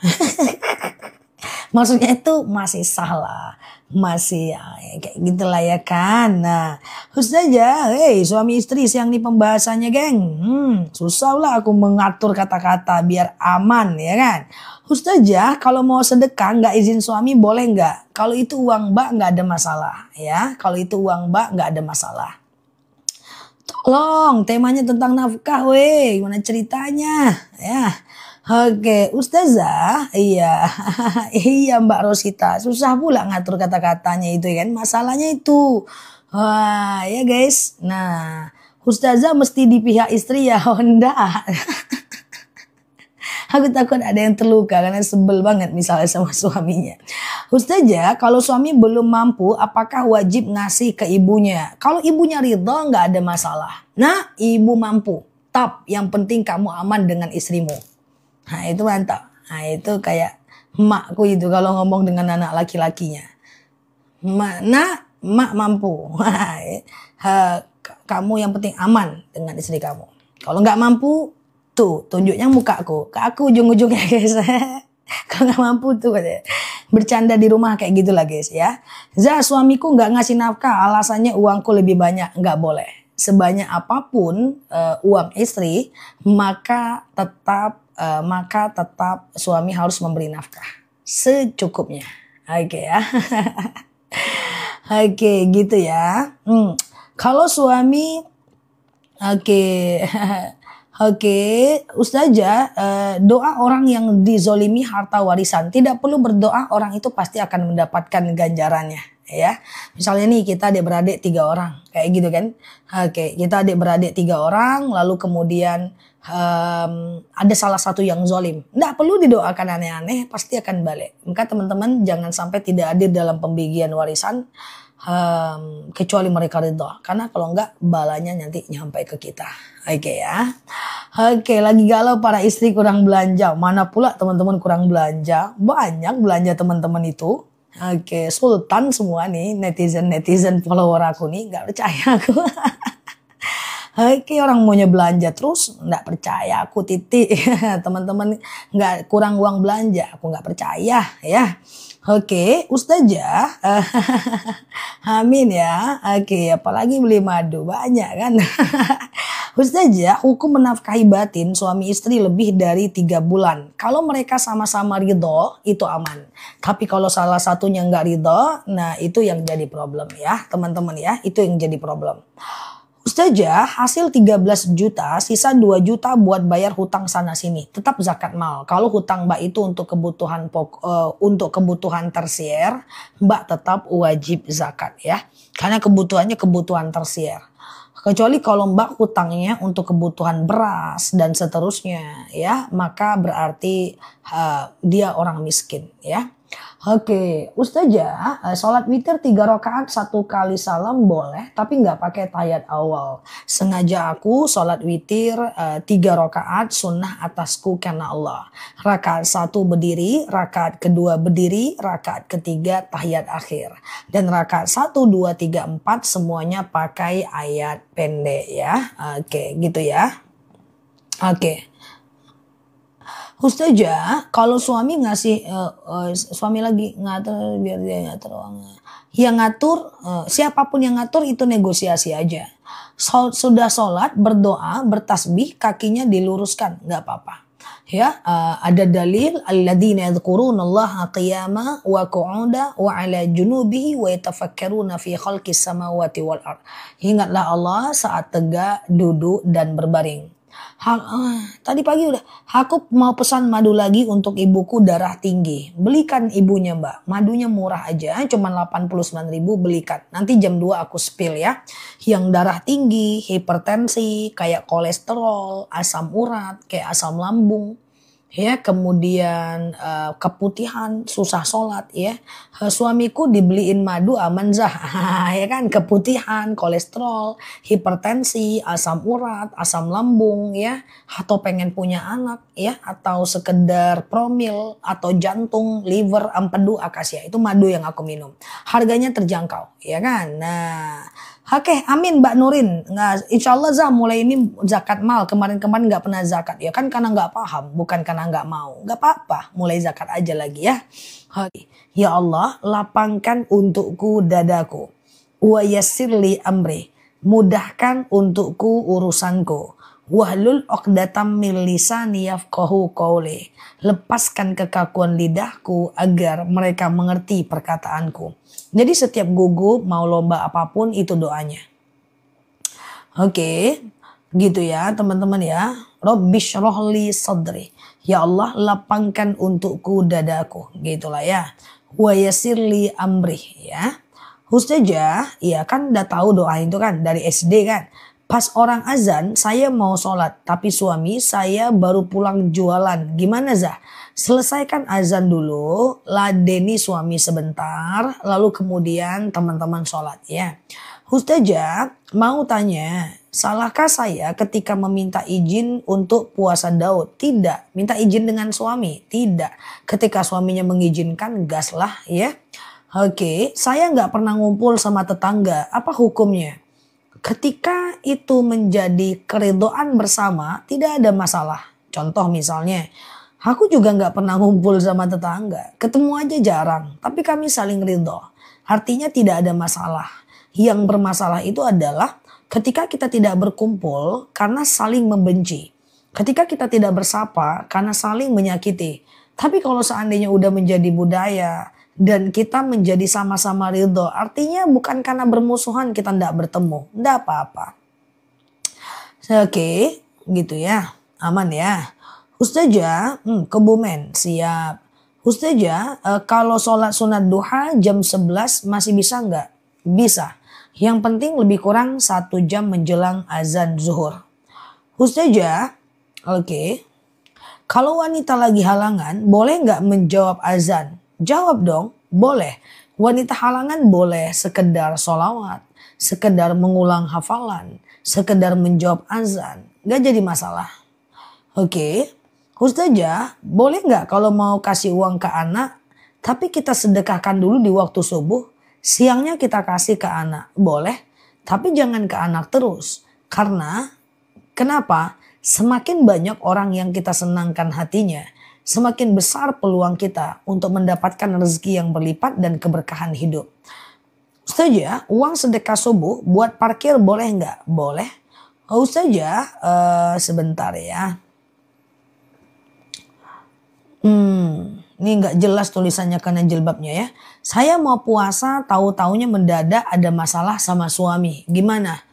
Speaker 1: Maksudnya itu masih salah, masih ya, kayak gitulah ya kan. Nah, Ustazah, suami istri siang nih pembahasannya geng. Susah lah aku mengatur kata-kata biar aman ya kan. Ustazah, kalau mau sedekah nggak izin suami boleh nggak? Kalau itu uang mbak nggak ada masalah ya. Kalau itu uang mbak nggak ada masalah. Tolong, temanya tentang nafkah gimana ceritanya ya. Oke, Ustazah, iya, iya Mbak Rosita, susah pula ngatur kata-katanya itu kan, masalahnya itu. Wah, ya guys, nah, Ustazah mesti di pihak istri ya, enggak. Aku takut ada yang terluka karena sebel banget misalnya sama suaminya. Ustazah, kalau suami belum mampu, apakah wajib ngasih ke ibunya? Kalau ibunya ridho, nggak ada masalah. Nah, ibu mampu, yang penting kamu aman dengan istrimu. Nah itu mantap. Nah itu kayak emakku itu kalau ngomong dengan anak laki-lakinya. Mak mampu. Kamu yang penting aman dengan istri kamu. Kalau nggak mampu, tuh tunjuknya mukaku. Ke aku ujung-ujungnya guys. Kalau nggak mampu tuh bercanda di rumah kayak gitulah guys ya. Zah, suamiku nggak ngasih nafkah, alasannya uangku lebih banyak. Nggak boleh. Sebanyak apapun uang istri, maka tetap suami harus memberi nafkah secukupnya. Oke ya. Oke gitu ya. Kalau suami Oke, Ustazah, doa orang yang dizolimi harta warisan. Tidak perlu berdoa, orang itu pasti akan mendapatkan ganjarannya. Ya, misalnya nih kita adik-beradik 3 orang, kayak gitu kan. Oke, kita adik-beradik 3 orang, lalu kemudian ada salah satu yang zolim. Nggak perlu didoakan aneh-aneh, pasti akan balik. Maka teman-teman jangan sampai tidak hadir dalam pembagian warisan, kecuali mereka ridha. Karena kalau enggak, balanya nanti nyampe ke kita. Oke ya. Oke, lagi galau para istri kurang belanja. Mana pula teman-teman kurang belanja? Banyak belanja teman-teman itu. Oke, sultan semua nih netizen follower aku nih nggak percaya aku. Oke, orang maunya belanja terus nggak percaya aku titik. Teman-teman nggak kurang uang belanja, aku nggak percaya ya. Oke, Ustazah. Amin ya. Oke, apalagi beli madu banyak kan. Ustazah, hukum menafkahi batin suami istri lebih dari 3 bulan. Kalau mereka sama-sama ridho, itu aman. Tapi kalau salah satunya nggak ridho, nah itu yang jadi problem ya teman-teman ya. Itu yang jadi problem. Ustazah, hasil 13 juta, sisa 2 juta buat bayar hutang sana sini. Tetap zakat mal. Kalau hutang Mbak itu untuk untuk kebutuhan tersier, Mbak tetap wajib zakat ya. Karena kebutuhannya kebutuhan tersier. Kecuali kalau Mbak hutangnya untuk kebutuhan beras dan seterusnya ya, maka berarti dia orang miskin ya. Oke, Ustazah, sholat witir 3 rakaat 1 kali salam boleh, tapi nggak pakai tahiyat awal. Sengaja aku sholat witir 3 rakaat sunnah atasku karena Allah. Rakaat 1 berdiri, rakaat kedua berdiri, rakaat ketiga tahiyat akhir. Dan rakaat 1, 2, 3, 4 semuanya pakai ayat pendek ya. Oke, gitu ya. Oke. Ustazah, kalau suami ngasih suami lagi ngatur biar dia ngatur uangnya. Yang ngatur siapapun yang ngatur itu negosiasi aja. Sudah sholat, berdoa, bertasbih, kakinya diluruskan, nggak apa-apa. Ya, ada dalil alladzina yadhkurunallaha qiyama wa qu'uda wa 'ala junubihi wa yatafakkaruna fi khalqis samawati wal ard. Ingatlah Allah saat tegak, duduk dan berbaring. Tadi pagi udah, aku mau pesan madu lagi untuk ibuku darah tinggi. Belikan ibunya Mbak, madunya murah aja, cuma 89.000 belikan. Nanti jam 2 aku spill ya. Yang darah tinggi, hipertensi, kayak kolesterol, asam urat, kayak asam lambung. Ya, kemudian keputihan, susah sholat ya. Suamiku dibeliin madu aman zah. Ya kan, keputihan, kolesterol, hipertensi, asam urat, asam lambung ya, atau pengen punya anak ya, atau sekedar promil atau jantung, liver, empedu, akasia. Itu madu yang aku minum. Harganya terjangkau, ya kan? Nah, oke, amin Mbak Nurin. Nah, insya Allah Zah mulai ini zakat mal. Kemarin-kemarin nggak pernah zakat. Ya kan karena nggak paham, bukan karena nggak mau. Nggak apa-apa, mulai zakat aja lagi ya. Oke. Ya Allah, lapangkan untukku dadaku. Wa yassirli amri. Mudahkan untukku urusanku. Wahlul 'uqdatam min lisani yafqahu qawli. Lepaskan kekakuan lidahku agar mereka mengerti perkataanku. Jadi setiap gugup mau lomba apapun itu doanya. Oke, gitu ya teman-teman ya. Rabbishrahli sadri. Ya Allah lapangkan untukku dadaku. Gitulah ya. Wa yassirli amri ya. Ustazah, ya kan udah tahu doa itu kan dari SD kan. Pas orang azan saya mau sholat tapi suami saya baru pulang jualan. Gimana Zah? Selesaikan azan dulu, ladeni suami sebentar, lalu kemudian teman-teman sholat ya. Ustazah mau tanya, salahkah saya ketika meminta izin untuk puasa Daud? Tidak. Minta izin dengan suami? Tidak. Ketika suaminya mengizinkan, gas lah ya. Oke, saya nggak pernah ngumpul sama tetangga. Apa hukumnya? Ketika itu menjadi keridhaan bersama, tidak ada masalah. Contoh misalnya, aku juga nggak pernah ngumpul sama tetangga. Ketemu aja jarang, tapi kami saling ridho. Artinya tidak ada masalah. Yang bermasalah itu adalah ketika kita tidak berkumpul karena saling membenci. Ketika kita tidak bersapa karena saling menyakiti. Tapi kalau seandainya udah menjadi budaya dan kita menjadi sama-sama ridho, artinya bukan karena bermusuhan kita tidak bertemu. Tidak apa-apa. Oke, gitu ya. Aman ya. Ustazah, Kebumen, siap. Ustazah, kalau sholat sunat duha jam 11 masih bisa nggak? Bisa. Yang penting lebih kurang 1 jam menjelang azan zuhur. Ustazah, oke. Kalau wanita lagi halangan, boleh nggak menjawab azan? Jawab dong, boleh. Wanita halangan boleh sekedar sholawat, sekedar mengulang hafalan, sekedar menjawab azan. Nggak jadi masalah. Oke. Ustazah, boleh nggak kalau mau kasih uang ke anak Tapi kita sedekahkan dulu di waktu subuh, siangnya kita kasih ke anak. Boleh, tapi jangan ke anak terus. Karena kenapa? Semakin banyak orang yang kita senangkan hatinya, semakin besar peluang kita untuk mendapatkan rezeki yang berlipat dan keberkahan hidup. Ustaz ya, uang sedekah subuh buat parkir boleh nggak? Boleh. Ustaz ya, sebentar ya. Ini nggak jelas tulisannya karena jilbabnya ya. Saya mau puasa, tahu-taunya mendadak ada masalah sama suami. Gimana?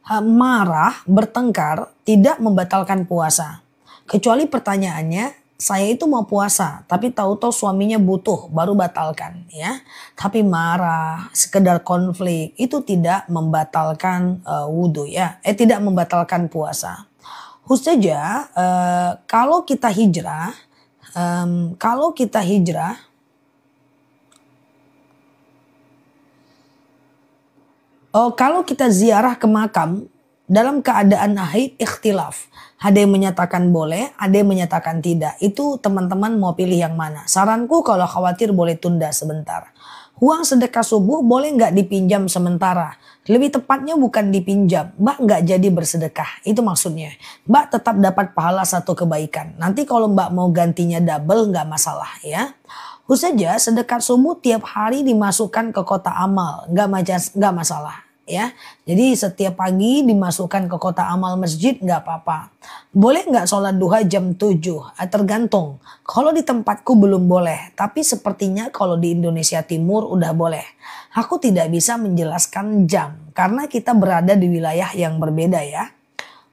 Speaker 1: Marah, bertengkar, tidak membatalkan puasa. Kecuali pertanyaannya, saya itu mau puasa, tapi tahu-tahu suaminya butuh, baru batalkan ya. Tapi marah, sekedar konflik, itu tidak membatalkan wudhu ya. Tidak membatalkan puasa. Khusus saja kalau kita hijrah, kalau kita ziarah ke makam dalam keadaan haid ikhtilaf. Ada yang menyatakan boleh, ada yang menyatakan tidak. Itu teman-teman mau pilih yang mana? Saranku kalau khawatir boleh tunda sebentar. Uang sedekah subuh boleh nggak dipinjam sementara? Lebih tepatnya bukan dipinjam, Mbak nggak jadi bersedekah. Itu maksudnya. Mbak tetap dapat pahala satu kebaikan. Nanti kalau Mbak mau gantinya double nggak masalah ya. Khusus saja sedekah subuh tiap hari dimasukkan ke kotak amal, nggak masalah. Ya, jadi setiap pagi dimasukkan ke kotak amal masjid nggak apa-apa. Boleh nggak sholat duha jam 7? Tergantung. Kalau di tempatku belum boleh, tapi sepertinya kalau di Indonesia Timur udah boleh. Aku tidak bisa menjelaskan jam karena kita berada di wilayah yang berbeda ya.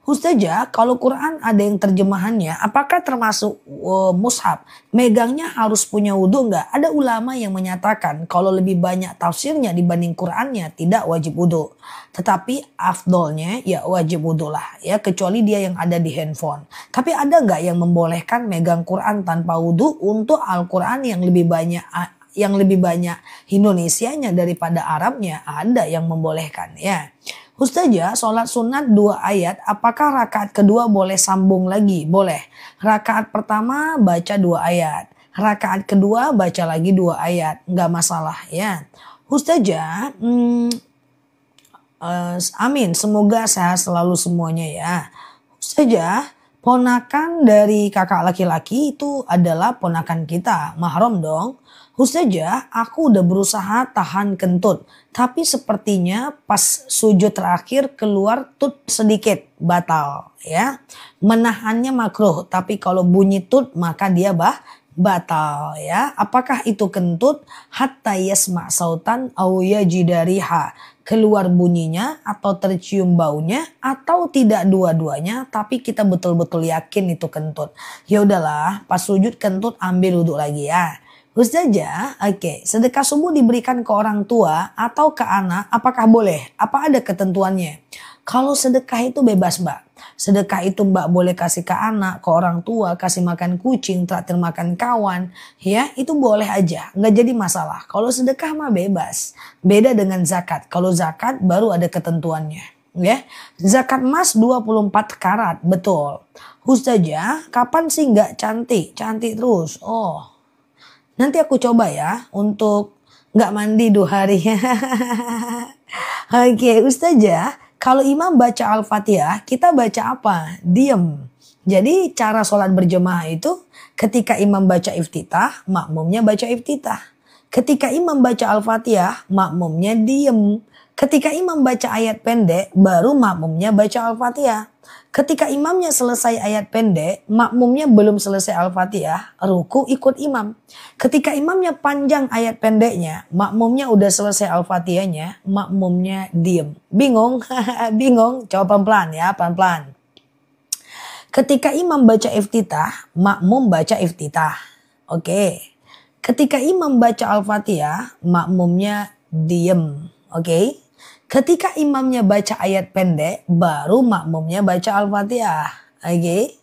Speaker 1: Ustazah, kalau Quran ada yang terjemahannya, apakah termasuk mushaf? Megangnya harus punya wudhu enggak? Ada ulama yang menyatakan kalau lebih banyak tafsirnya dibanding Qurannya tidak wajib wudhu. Tetapi afdolnya ya wajib wudhu lah ya, kecuali dia yang ada di handphone. Tapi ada enggak yang membolehkan megang Quran tanpa wudhu untuk Al-Quran yang lebih banyak Indonesianya daripada Arabnya? Ada yang membolehkan ya. Ustazah, sholat sunat 2 ayat, apakah rakaat kedua boleh sambung lagi? Boleh. Rakaat pertama baca 2 ayat. Rakaat kedua baca lagi 2 ayat. Nggak masalah ya. Ustazah, amin. Semoga sehat selalu semuanya ya. Ustazah, ponakan dari kakak laki-laki itu adalah ponakan kita. Mahram dong. Ustazah, aku udah berusaha tahan kentut. Tapi sepertinya pas sujud terakhir keluar tut sedikit, batal ya. Menahannya makruh, tapi kalau bunyi tut maka dia batal ya. Apakah itu kentut? Hatta yasma' sautan au yajidariha. Keluar bunyinya atau tercium baunya atau tidak dua-duanya, tapi kita betul-betul yakin itu kentut. Ya udahlah, pas sujud kentut ambil wudhu lagi ya. Ustazah, oke, sedekah subuh diberikan ke orang tua atau ke anak, apakah boleh? Apa ada ketentuannya? Kalau sedekah itu bebas Mbak. Sedekah itu Mbak boleh kasih ke anak, ke orang tua, kasih makan kucing, traktir makan kawan. Ya, itu boleh aja, nggak jadi masalah. Kalau sedekah mah bebas. Beda dengan zakat. Kalau zakat baru ada ketentuannya. Ya, zakat emas 24 karat, betul. Ustazah, kapan sih nggak cantik? Cantik terus. Oh. Nanti aku coba ya untuk nggak mandi 2 hari. Oke, Ustazah, kalau imam baca Al-Fatihah, kita baca apa? Diem. Jadi cara sholat berjemaah itu ketika imam baca iftitah, makmumnya baca iftitah. Ketika imam baca Al-Fatihah, makmumnya diem. Ketika imam baca ayat pendek, baru makmumnya baca Al-Fatihah. Ketika imamnya selesai ayat pendek, makmumnya belum selesai Al-Fatihah, ruku ikut imam. Ketika imamnya panjang ayat pendeknya, makmumnya udah selesai Al-Fatihahnya, makmumnya diem. Bingung? Bingung? Coba pelan-pelan ya, pelan-pelan. Ketika imam baca iftitah, makmum baca iftitah. Oke. Ketika imam baca Al-Fatihah, makmumnya diem. Oke. Ketika imamnya baca ayat pendek, baru makmumnya baca Al-Fatihah. Oke.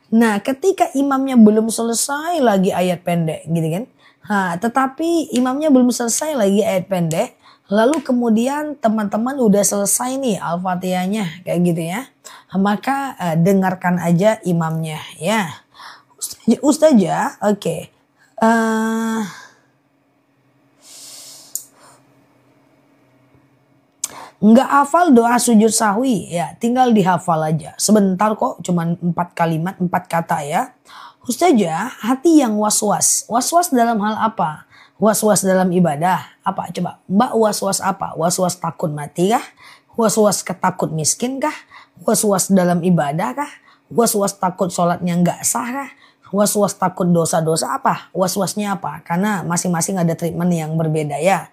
Speaker 1: Nah, ketika imamnya belum selesai lagi ayat pendek, gitu kan. Tetapi imamnya belum selesai lagi ayat pendek, lalu kemudian teman-teman udah selesai nih Al-Fatihahnya, kayak gitu ya. Maka dengarkan aja imamnya ya. Ustazah, oke. Nggak hafal doa sujud sahwi, ya tinggal dihafal aja. Sebentar kok, cuman 4 kalimat, 4 kata ya. Ustazah, hati yang was-was. Was-was dalam hal apa? Was-was dalam ibadah. Apa? Coba, Mbak was-was apa? Was-was takut mati kah? Was-was ketakut miskin kah? Was-was dalam ibadah kah? Was-was takut sholatnya nggak sah kah? Was-was takut dosa-dosa apa? Was-wasnya apa? Karena masing-masing ada treatment yang berbeda ya.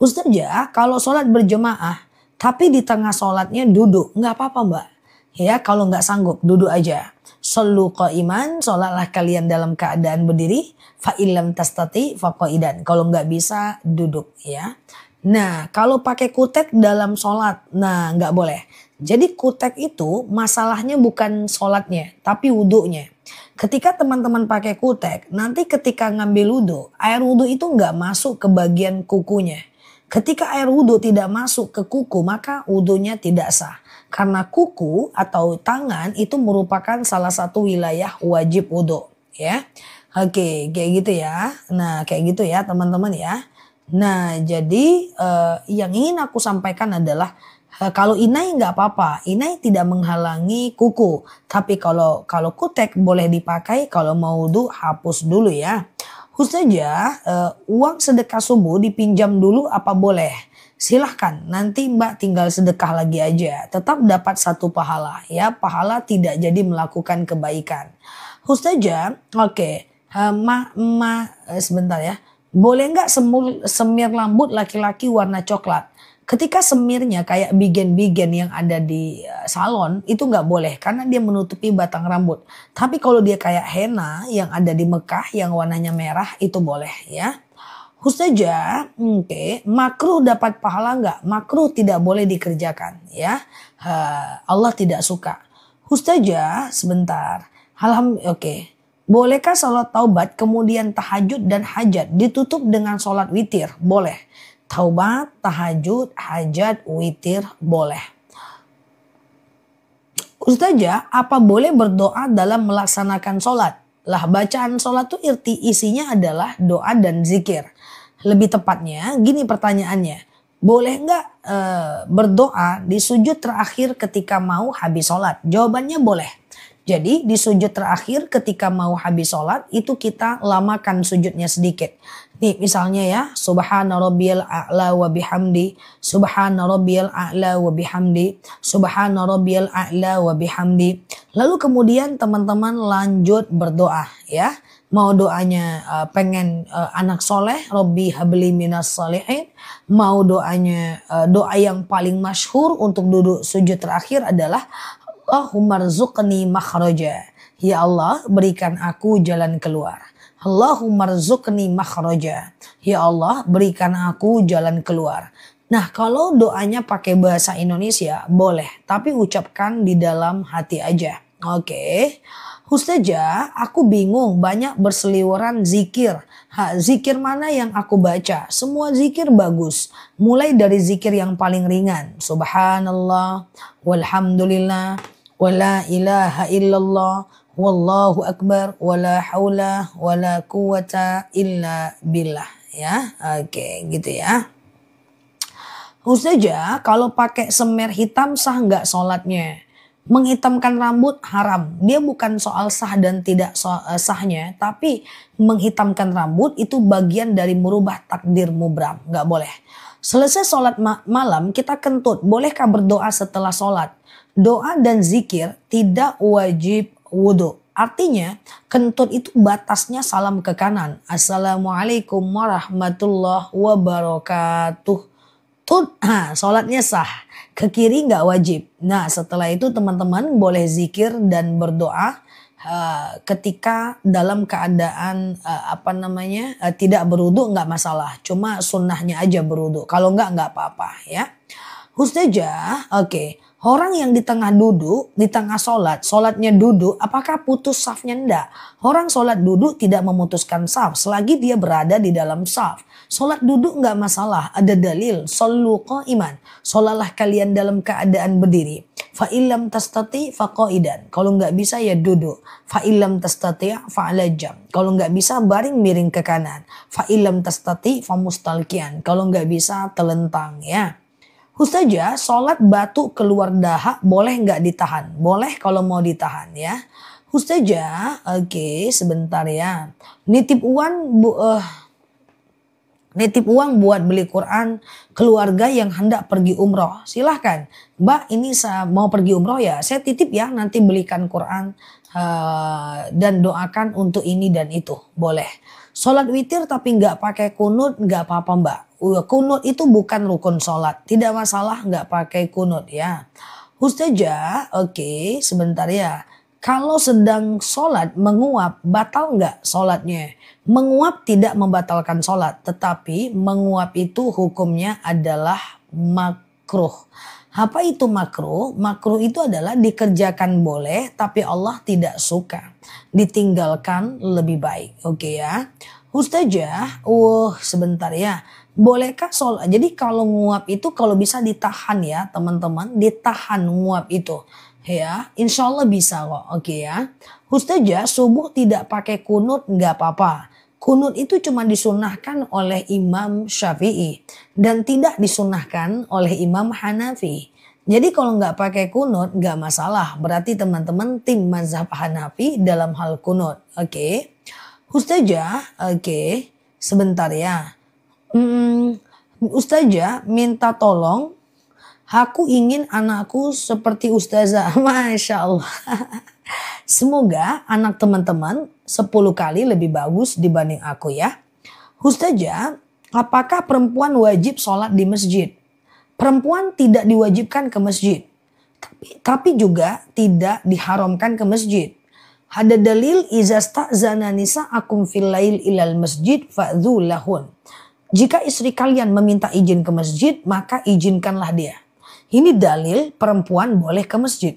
Speaker 1: Ustazah, kalau sholat berjemaah, tapi di tengah sholatnya duduk, nggak apa-apa mbak. Ya kalau nggak sanggup, duduk aja. Shollu qaiman, sholatlah kalian dalam keadaan berdiri. Fa illam tastati fa qaidan. Kalau nggak bisa, duduk ya. Nah kalau pakai kutek dalam sholat, nah nggak boleh. Jadi kutek itu masalahnya bukan sholatnya, tapi wudhunya. Ketika teman-teman pakai kutek, nanti ketika ngambil wudhu, air wudhu itu nggak masuk ke bagian kukunya. Ketika air wudhu tidak masuk ke kuku, maka wudhunya tidak sah. Karena kuku atau tangan itu merupakan salah satu wilayah wajib wudhu. Ya, oke, kayak gitu ya. Nah, kayak gitu ya teman-teman ya. Nah, jadi yang ingin aku sampaikan adalah kalau inai nggak apa-apa, inai tidak menghalangi kuku. Tapi kalau kutek boleh dipakai, kalau mau wudhu hapus dulu ya. Ustazah, uang sedekah subuh dipinjam dulu apa boleh? Silahkan, nanti mbak tinggal sedekah lagi aja. Tetap dapat satu pahala ya, pahala tidak jadi melakukan kebaikan. Ustazah, oke, sebentar ya. Boleh nggak semir rambut laki-laki warna coklat? Ketika semirnya kayak bigen-bigen yang ada di salon itu nggak boleh karena dia menutupi batang rambut. Tapi kalau dia kayak henna yang ada di Mekah yang warnanya merah itu boleh ya. Ustazah, oke, makruh dapat pahala nggak? Makruh tidak boleh dikerjakan ya. Allah tidak suka. Ustazah, sebentar. Oke. Bolehkah sholat taubat kemudian tahajud dan hajat ditutup dengan sholat witir? Boleh. Taubat, tahajud, hajat, witir boleh. Ustazah, apa boleh berdoa dalam melaksanakan sholat? Lah bacaan sholat itu isinya adalah doa dan zikir. Lebih tepatnya gini pertanyaannya. Boleh nggak berdoa di sujud terakhir ketika mau habis sholat? Jawabannya boleh. Jadi di sujud terakhir ketika mau habis sholat itu kita lamakan sujudnya sedikit. Nih misalnya ya, subhana rabbiyal a'la wa bihamdi, subhana rabbiyal a'la wa bihamdi, subhana rabbiyal a'la wa bihamdi. Lalu kemudian teman-teman lanjut berdoa ya. Mau doanya pengen anak soleh, Rabbi habli minas salihin. Mau doanya doa yang paling masyhur untuk duduk sujud terakhir adalah Allahumma rzuqni makhraja. Ya Allah berikan aku jalan keluar. Allahumma rzuqni makhraja. Ya Allah berikan aku jalan keluar. Nah kalau doanya pakai bahasa Indonesia boleh. Tapi ucapkan di dalam hati aja. Oke. Ustazah, aku bingung banyak berseliweran zikir. Zikir mana yang aku baca? Semua zikir bagus. Mulai dari zikir yang paling ringan. Subhanallah, walhamdulillah, wala ilaha illallah, wallahu akbar, wala haula, wala quwata illa billah. Ya, oke gitu ya. Ustazah, kalau pakai semer hitam sah nggak sholatnya? Menghitamkan rambut haram. Dia bukan soal sah dan tidak sahnya. Tapi menghitamkan rambut itu bagian dari merubah takdir mubram. Nggak boleh. Selesai sholat malam kita kentut. Bolehkah berdoa setelah sholat? Doa dan zikir tidak wajib wudhu. Artinya kentut itu batasnya salam ke kanan. Assalamualaikum warahmatullahi wabarakatuh. Sholatnya sah. Ke kiri nggak wajib. Nah setelah itu teman-teman boleh zikir dan berdoa ketika dalam keadaan tidak berwudu nggak masalah. Cuma sunnahnya aja berwudu. Kalau nggak apa-apa ya. Ustazah, oke. Orang yang di tengah duduk, di tengah sholatnya duduk, apakah putus safnya? Enggak. Orang sholat duduk tidak memutuskan saf selagi dia berada di dalam saf. Sholat duduk enggak masalah, ada dalil. Shollu qaiman, sholatlah kalian dalam keadaan berdiri. Fa illam tastati fa qaidan. Kalau enggak bisa ya duduk. Fa illam tastati fa ala jam. Kalau enggak bisa baring miring ke kanan. Fa illam tastati fa mustalqian. Kalau enggak bisa telentang ya. Ustazah, sholat batuk keluar dahak boleh nggak ditahan? Boleh kalau mau ditahan ya. Ustazah, oke sebentar ya. Nitip uang nitip uang buat beli Quran keluarga yang hendak pergi umroh. Silahkan. Mbak ini saya mau pergi umroh ya. Saya titip ya nanti belikan Quran dan doakan untuk ini dan itu. Boleh. Sholat witir tapi nggak pakai kunut nggak apa-apa mbak. Kunut itu bukan rukun sholat. Tidak masalah nggak pakai kunut ya. Ustazah, oke sebentar ya. Kalau sedang sholat menguap batal nggak sholatnya? Menguap tidak membatalkan sholat, tetapi menguap itu hukumnya adalah makruh. Apa itu makruh? Makruh itu adalah dikerjakan boleh, tapi Allah tidak suka. Ditinggalkan lebih baik. Oke ya. Ustazah, sebentar ya. Bolehkah sholat? Jadi kalau nguap itu kalau bisa ditahan ya teman-teman. Ditahan nguap itu. Ya, insya Allah bisa kok. Oke ya. Ustazah, subuh tidak pakai kunut nggak apa-apa. Kunut itu cuma disunahkan oleh Imam Syafi'i dan tidak disunahkan oleh Imam Hanafi. Jadi kalau nggak pakai kunut nggak masalah. Berarti teman-teman tim mazhab Hanafi dalam hal kunut. Oke. Ustazah, oke. Sebentar ya. Ustazah minta tolong. Aku ingin anakku seperti Ustazah. Masya Allah. Semoga anak teman-teman 10 kali lebih bagus dibanding aku ya. Ustazah, apakah perempuan wajib sholat di masjid? Perempuan tidak diwajibkan ke masjid. Tapi juga tidak diharamkan ke masjid. Ada dalil izasta'zana nisa'akum fil lail ilal masjid fa'dhu lahun. Jika istri kalian meminta izin ke masjid, maka izinkanlah dia. Ini dalil perempuan boleh ke masjid.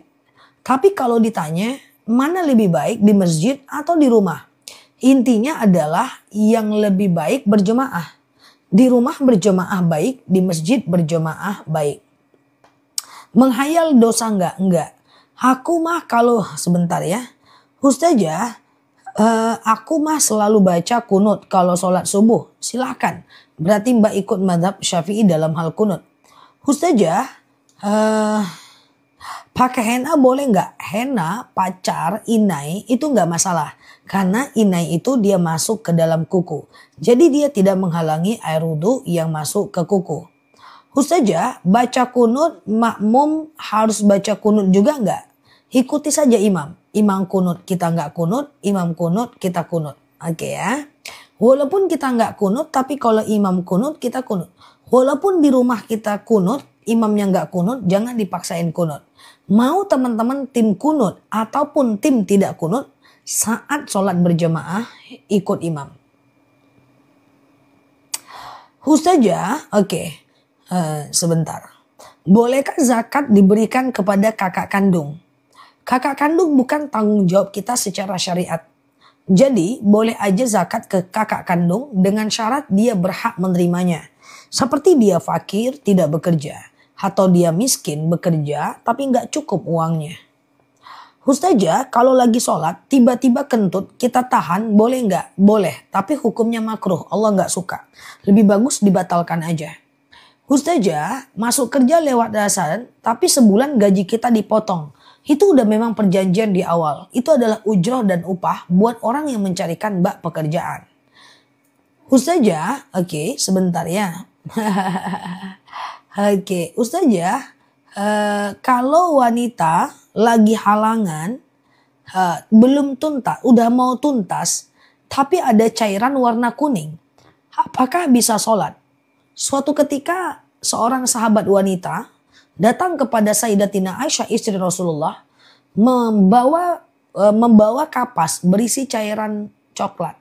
Speaker 1: Tapi kalau ditanya mana lebih baik di masjid atau di rumah? Intinya adalah yang lebih baik berjemaah. Di rumah berjemaah baik, di masjid berjemaah baik. Menghayal dosa enggak? Enggak. Aku mah kalau sebentar ya. Ustazah, aku mah selalu baca kunut kalau sholat subuh. Silahkan. Berarti mbak ikut mazhab Syafi'i dalam hal kunut. Ustazah, pakai henna boleh nggak? Henna, pacar, inai itu nggak masalah. Karena inai itu dia masuk ke dalam kuku. Jadi dia tidak menghalangi air wudhu yang masuk ke kuku. Ustazah, baca kunut, makmum harus baca kunut juga nggak? Ikuti saja imam. Imam kunut kita nggak kunut, imam kunut kita kunut. Oke ya. Walaupun kita nggak kunut, tapi kalau imam kunut kita kunut. Walaupun di rumah kita kunut, imamnya nggak kunut, jangan dipaksain kunut. Mau teman-teman tim kunut ataupun tim tidak kunut, saat sholat berjamaah ikut imam. Ustazah, oke. Sebentar. Bolehkah zakat diberikan kepada kakak kandung? Kakak kandung bukan tanggung jawab kita secara syariat. Jadi boleh aja zakat ke kakak kandung dengan syarat dia berhak menerimanya. Seperti dia fakir tidak bekerja. Atau dia miskin bekerja tapi nggak cukup uangnya. Ustazah, kalau lagi sholat tiba-tiba kentut kita tahan boleh nggak? Boleh, tapi hukumnya makruh. Allah nggak suka. Lebih bagus dibatalkan aja. Ustazah, masuk kerja lewat dasar tapi sebulan gaji kita dipotong. Itu udah memang perjanjian di awal. Itu adalah ujroh dan upah buat orang yang mencarikan bak pekerjaan. Ustazah, oke, sebentar ya. Oke, Ustazah, kalau wanita lagi halangan, belum tuntas, udah mau tuntas, tapi ada cairan warna kuning, apakah bisa sholat? Suatu ketika seorang sahabat wanita datang kepada Sayyidatina Aisyah istri Rasulullah, membawa kapas berisi cairan coklat.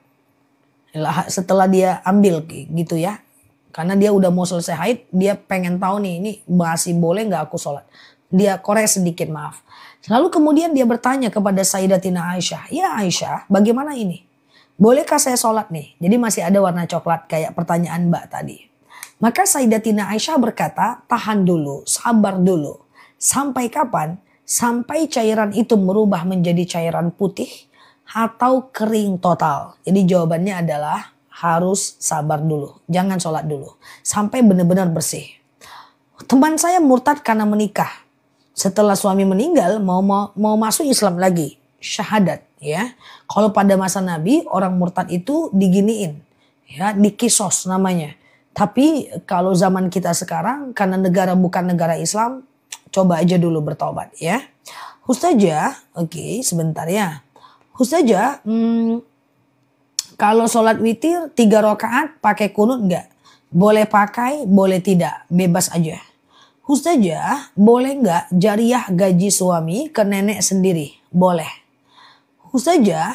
Speaker 1: Setelah dia ambil gitu ya. Karena dia udah mau selesai haid, dia pengen tahu nih, ini masih boleh nggak aku sholat. Dia korek sedikit, maaf. Lalu kemudian dia bertanya kepada Sayyidatina Aisyah, ya Aisyah, bagaimana ini? Bolehkah saya sholat nih? Jadi masih ada warna coklat kayak pertanyaan Mbak tadi. Maka Sayyidatina Aisyah berkata, tahan dulu, sabar dulu. Sampai kapan? Sampai cairan itu merubah menjadi cairan putih atau kering total. Jadi jawabannya adalah harus sabar dulu. Jangan sholat dulu. Sampai benar-benar bersih. Teman saya murtad karena menikah. Setelah suami meninggal mau masuk Islam lagi. Syahadat ya. Kalau pada masa Nabi orang murtad itu diginiin. Ya, dikisos namanya. Tapi kalau zaman kita sekarang karena negara bukan negara Islam, coba aja dulu bertobat ya. Ustazah, oke, sebentar ya. Ustazah, kalau sholat witir 3 rakaat pakai kunut enggak? Boleh pakai, boleh tidak, bebas aja. Ustazah, boleh enggak jariah gaji suami ke nenek sendiri? Boleh. Ustazah,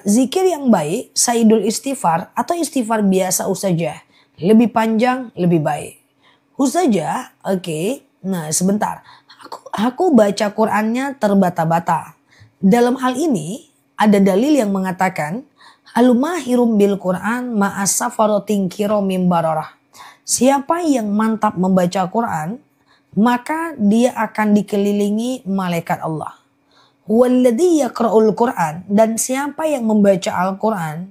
Speaker 1: zikir yang baik, saidul istighfar atau istighfar biasa ustazah? Lebih panjang, lebih baik. Ustazah, oke. Nah sebentar, aku baca Qur'annya terbata-bata. Dalam hal ini ada dalil yang mengatakan alumahirum bil Qur'an ma'asafarotin kiromim bararah. Siapa yang mantap membaca Qur'an, maka dia akan dikelilingi malaikat Allah. Walladhi yaqra'ul Qur'an, dan siapa yang membaca Al-Qur'an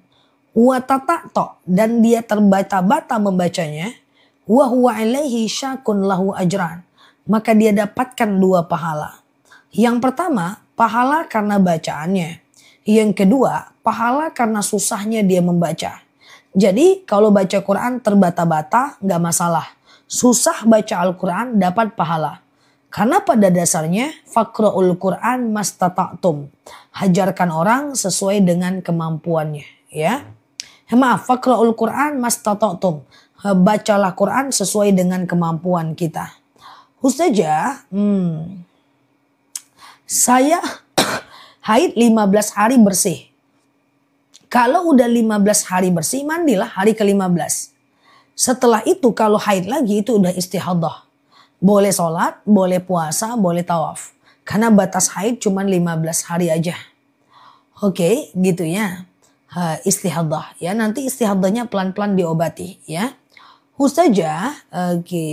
Speaker 1: wa tata'to, dan dia terbata-bata membacanya, wa huwa alaihi syakun lahu ajran, maka dia dapatkan 2 pahala. Yang pertama, pahala karena bacaannya. Yang kedua, pahala karena susahnya dia membaca. Jadi kalau baca Quran terbata-bata nggak masalah. Susah baca Al-Quran dapat pahala. Karena pada dasarnya faqra'ul Quran mastata'tum. Hajarkan orang sesuai dengan kemampuannya. Ya. Maaf, faqra'ul Quran mastata'tum. Bacalah Quran sesuai dengan kemampuan kita. Ustazah, saya haid 15 hari bersih. Kalau udah 15 hari bersih, mandilah hari ke-15. Setelah itu kalau haid lagi itu udah istihadah. Boleh sholat, boleh puasa, boleh tawaf. Karena batas haid cuma 15 hari aja. Oke, gitu ya. Istihadah ya, nanti istihadahnya pelan-pelan diobati ya. Ustazah, oke.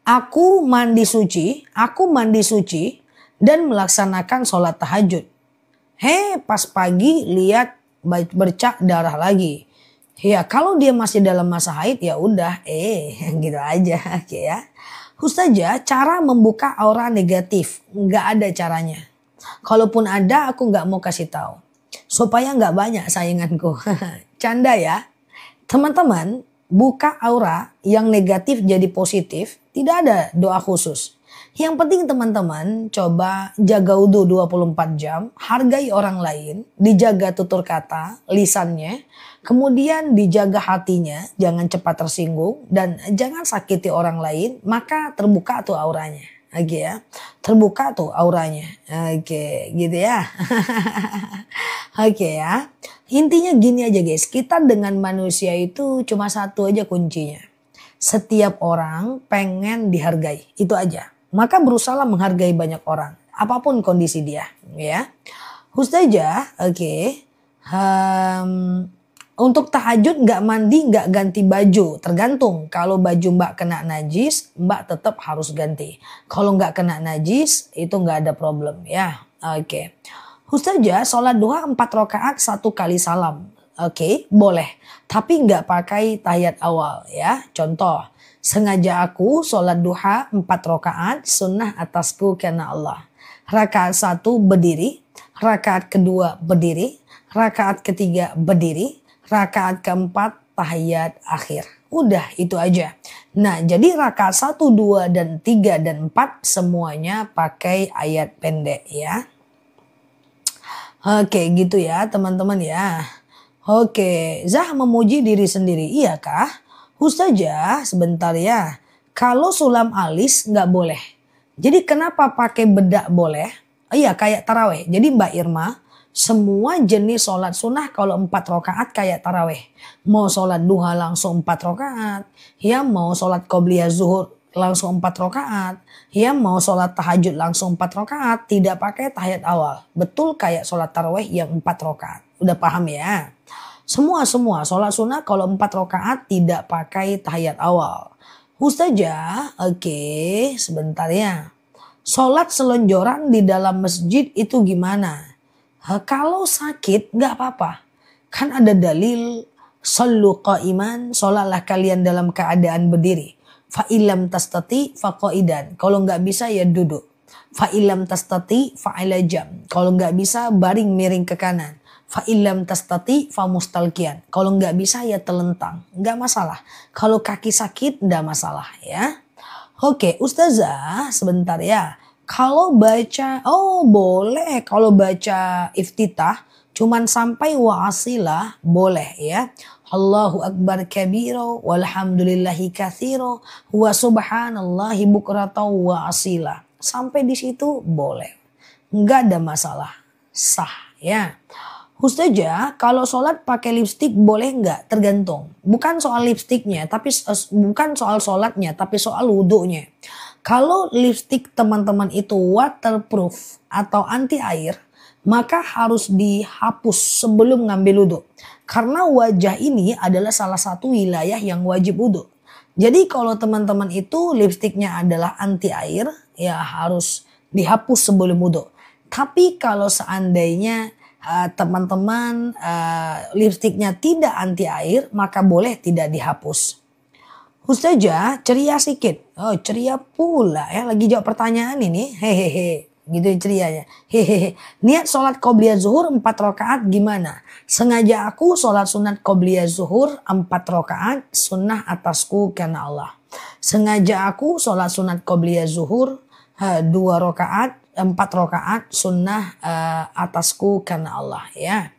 Speaker 1: Aku mandi suci dan melaksanakan sholat tahajud. Pas pagi lihat bercak darah lagi. Ya kalau dia masih dalam masa haid ya udah gitu aja ya. Ustazah, cara membuka aura negatif nggak ada caranya. Kalaupun ada aku nggak mau kasih tahu supaya nggak banyak sainganku. Canda ya. Teman-teman, buka aura yang negatif jadi positif tidak ada doa khusus. Yang penting teman-teman coba jaga wudhu 24 jam, hargai orang lain, dijaga tutur kata, lisannya, kemudian dijaga hatinya, jangan cepat tersinggung dan jangan sakiti orang lain, maka terbuka tuh auranya. Oke ya, terbuka tuh auranya. Oke, gitu ya. Oke ya. Intinya gini aja guys, kita dengan manusia itu cuma satu aja kuncinya. Setiap orang pengen dihargai, itu aja. Maka berusaha menghargai banyak orang, apapun kondisi dia, ya. Ustazah, oke. Untuk tahajud nggak mandi, nggak ganti baju, tergantung. Kalau baju mbak kena najis, mbak tetap harus ganti. Kalau nggak kena najis, itu nggak ada problem, ya. Oke. Ustazah, sholat duha 4 rakaat 1 kali salam. Oke, boleh. Tapi nggak pakai tahiyat awal, ya. Contoh. Sengaja aku sholat duha 4 rakaat sunnah atasku karena Allah. Rakaat 1 berdiri, rakaat kedua berdiri, rakaat ketiga berdiri, rakaat keempat tahiyat akhir. Udah itu aja. Nah jadi rakaat 1, 2, dan 3, dan 4 semuanya pakai ayat pendek ya. Oke gitu ya teman-teman ya. Oke, Zah memuji diri sendiri, iya kah? Ustazah, sebentar ya. Kalau sulam alis nggak boleh. Jadi kenapa pakai bedak boleh? Iya kayak taraweh. Jadi Mbak Irma, semua jenis sholat sunnah kalau 4 rakaat kayak taraweh. Mau sholat duha langsung 4 rakaat. Ya mau sholat qobliyah zuhur langsung 4 rakaat. Ya mau sholat tahajud langsung 4 rakaat. Tidak pakai tahiyat awal. Betul kayak sholat taraweh yang 4 rakaat. Udah paham ya? Semua sholat sunnah kalau 4 rakaat tidak pakai tahiyat awal. Ustazah, oke, sebentar ya. Sholat selonjoran di dalam masjid itu gimana? Kalau sakit nggak apa-apa. Kan ada dalil Sallu qa'iman, sholatlah kalian dalam keadaan berdiri. Fa illam tastati fa qa'idan. Kalau nggak bisa ya duduk. Fa illam tastati fa ala jam. Kalau nggak bisa baring miring ke kanan. Fa illam tastati fa mustalqiyan. Kalau nggak bisa ya telentang. Nggak masalah. Kalau kaki sakit nggak masalah ya. Oke, Ustazah sebentar ya. Kalau baca, oh boleh. Kalau baca iftitah cuman sampai wa asilah boleh ya. Allahu akbar kabiro walhamdulillahi katsiro wa subhanallahi bukratan wa asila. Sampai di situ boleh. Enggak ada masalah. Sah ya. Ustazah, kalau sholat pakai lipstik boleh nggak? Tergantung. Bukan soal lipstiknya, tapi bukan soal sholatnya, tapi soal wudhunya. Kalau lipstik teman-teman itu waterproof atau anti air, maka harus dihapus sebelum ngambil wudhu. Karena wajah ini adalah salah satu wilayah yang wajib wudhu. Jadi kalau teman-teman itu lipstiknya adalah anti air, ya harus dihapus sebelum wudhu. Tapi kalau seandainya teman-teman lipstiknya tidak anti air, maka boleh tidak dihapus. Ustazah ceria sedikit. Oh ceria pula ya, lagi jawab pertanyaan ini. Hehehe, gitu cerianya. Hehehe. Niat sholat qobliyah zuhur 4 rakaat gimana? Sengaja aku sholat sunat qobliyah zuhur 4 rakaat, sunnah atasku karena Allah. Sengaja aku sholat sunat qobliyah zuhur 2 rakaat, 4 rakaat sunnah atasku karena Allah ya.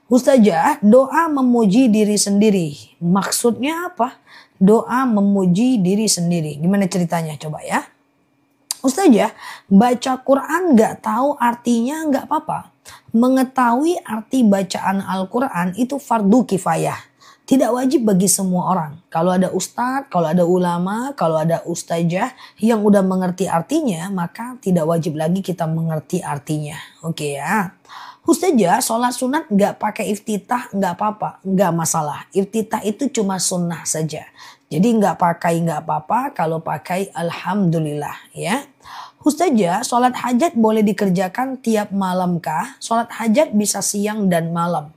Speaker 1: Ustazah, doa memuji diri sendiri. Maksudnya apa? Doa memuji diri sendiri. Gimana ceritanya coba ya? Ustazah, baca Quran gak tahu artinya gak apa-apa. Mengetahui arti bacaan Al-Quran itu fardu kifayah. Tidak wajib bagi semua orang. Kalau ada ustadz, kalau ada ulama, kalau ada ustazah yang udah mengerti artinya, maka tidak wajib lagi kita mengerti artinya. Oke ya. Ustazah, sholat sunat gak pakai iftitah gak apa-apa, gak masalah. Iftitah itu cuma sunnah saja. Jadi gak pakai gak apa-apa, kalau pakai alhamdulillah ya. Ustazah, sholat hajat boleh dikerjakan tiap malam kah? Sholat hajat bisa siang dan malam.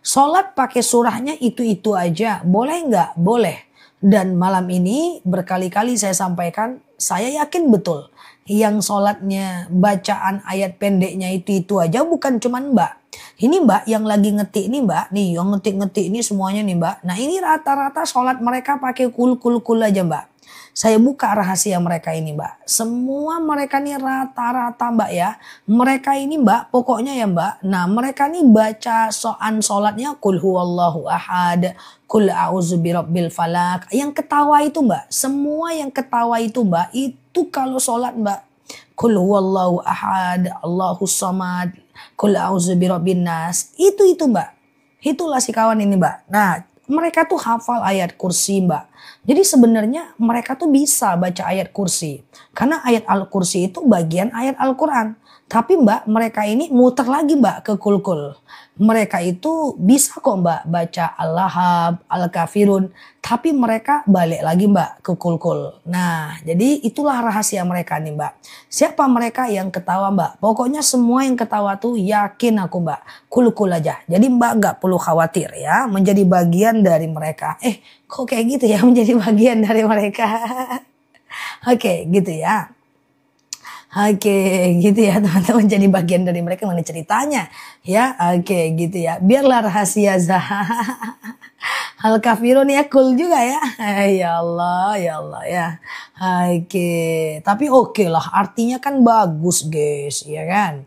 Speaker 1: Sholat pakai surahnya itu-itu aja, boleh nggak? Boleh. Dan malam ini berkali-kali saya sampaikan, saya yakin betul. Yang sholatnya bacaan ayat pendeknya itu aja bukan cuman mbak. Ini mbak yang lagi ngetik nih mbak, nih yang ngetik-ngetik ini semuanya nih mbak. Nah ini rata-rata sholat mereka pakai kul aja mbak. Saya buka rahasia mereka ini mbak. Semua mereka ini rata-rata mbak ya. Mereka ini mbak pokoknya ya mbak. Nah mereka ini baca sholatnya kul huwallahu ahad. Kul a'udzu birabbil falak. Yang ketawa itu mbak. Semua yang ketawa itu mbak. Itu kalau sholat mbak. Kul huwallahu ahad. Allahus samad. Kul a'udzu birabbin nas. Itu mbak. Itulah si kawan ini mbak. Nah mereka tuh hafal ayat kursi mbak. Jadi sebenarnya mereka tuh bisa baca ayat kursi. Karena ayat Al-Kursi itu bagian ayat Al-Quran. Tapi mbak mereka ini muter lagi mbak ke kul-kul. Mereka itu bisa kok mbak baca Al-Lahab, Al-Kafirun. Tapi mereka balik lagi mbak ke kul-kul. Nah jadi itulah rahasia mereka nih mbak. Siapa mereka yang ketawa mbak? Pokoknya semua yang ketawa tuh yakin aku mbak. Kul-kul aja. Jadi mbak gak perlu khawatir ya. Menjadi bagian dari mereka. Kok kayak gitu ya menjadi bagian dari mereka. Oke gitu ya. Oke gitu ya teman-teman, jadi bagian dari mereka mana ceritanya ya. Oke gitu ya, biarlah rahasia Al-Kafirun ya, cool juga ya. Ya Allah ya. Oke tapi oke lah, artinya kan bagus guys ya kan.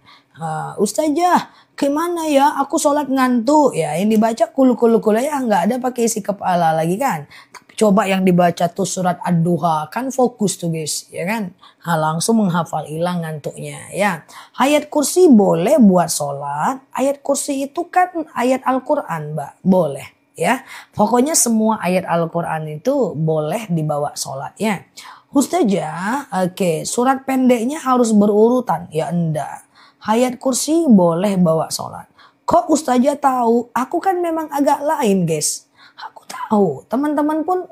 Speaker 1: Ustazah gimana ya aku sholat ngantuk ya, yang dibaca kul ya, nggak ada pakai isi kepala lagi kan. Coba yang dibaca tuh surat Ad-Duha, kan fokus tuh guys ya kan. Langsung menghafal, hilang ngantuknya ya. Ayat kursi boleh buat sholat. Ayat kursi itu kan ayat Al-Quran mbak, boleh ya. Pokoknya semua ayat Al-Quran itu boleh dibawa sholat ya. Ustazah, oke, surat pendeknya harus berurutan ya enggak. Ayat kursi boleh bawa sholat. Kok Ustazah tahu? Aku kan memang agak lain guys. Aku tahu teman-teman pun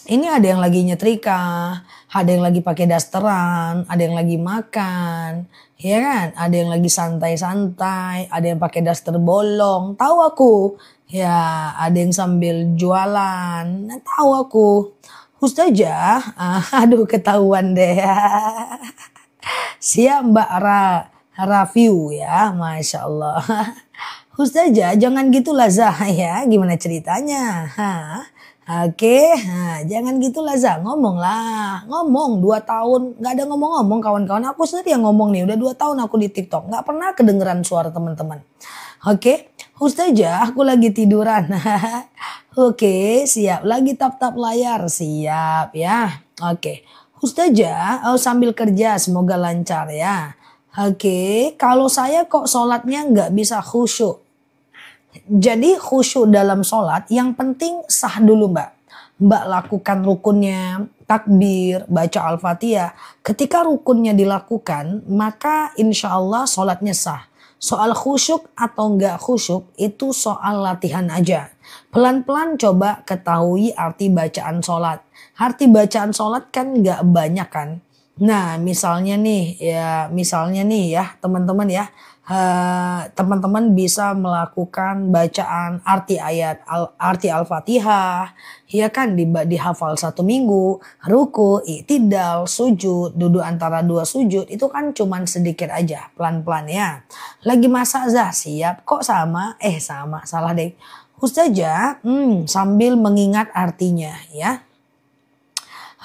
Speaker 1: ini ada yang lagi nyetrika, ada yang lagi pakai dasteran, ada yang lagi makan, ya kan? Ada yang lagi santai-santai, ada yang pakai daster bolong. Tahu aku. Ya, ada yang sambil jualan. Nah, tahu aku. Ustazah, aduh ketahuan deh ya. Siap Mbak Review ya, Masya Allah. Ustazah, jangan gitulah Zah ya. Gimana ceritanya? Oke, jangan gitulah Zah. Ngomong lah, ngomong 2 tahun. Gak ada ngomong-ngomong kawan-kawan. Aku sendiri yang ngomong nih. Udah 2 tahun aku di TikTok. Gak pernah kedengeran suara teman-teman. Oke, Ustazah, aku lagi tiduran. Oke, siap. Lagi tap-tap layar. Siap ya. Oke. Ustazah, sambil kerja semoga lancar ya. Oke, kalau saya kok sholatnya nggak bisa khusyuk. Jadi khusyuk dalam sholat yang penting sah dulu Mbak. Mbak lakukan rukunnya, takbir, baca Al-Fatihah. Ketika rukunnya dilakukan, maka insya Allah sholatnya sah. Soal khusyuk atau enggak khusyuk itu soal latihan aja. Pelan-pelan coba ketahui arti bacaan sholat. Arti bacaan sholat kan enggak banyak kan. Nah misalnya nih ya teman-teman ya. Teman-teman bisa melakukan bacaan arti ayat arti Al-Fatihah ya kan dihafal 1 minggu, ruku, i'tidal, sujud, duduk antara 2 sujud itu kan cuman sedikit aja pelan-pelan ya. Lagi masak Zah siap kok sama salah deh. Ustazah sambil mengingat artinya ya.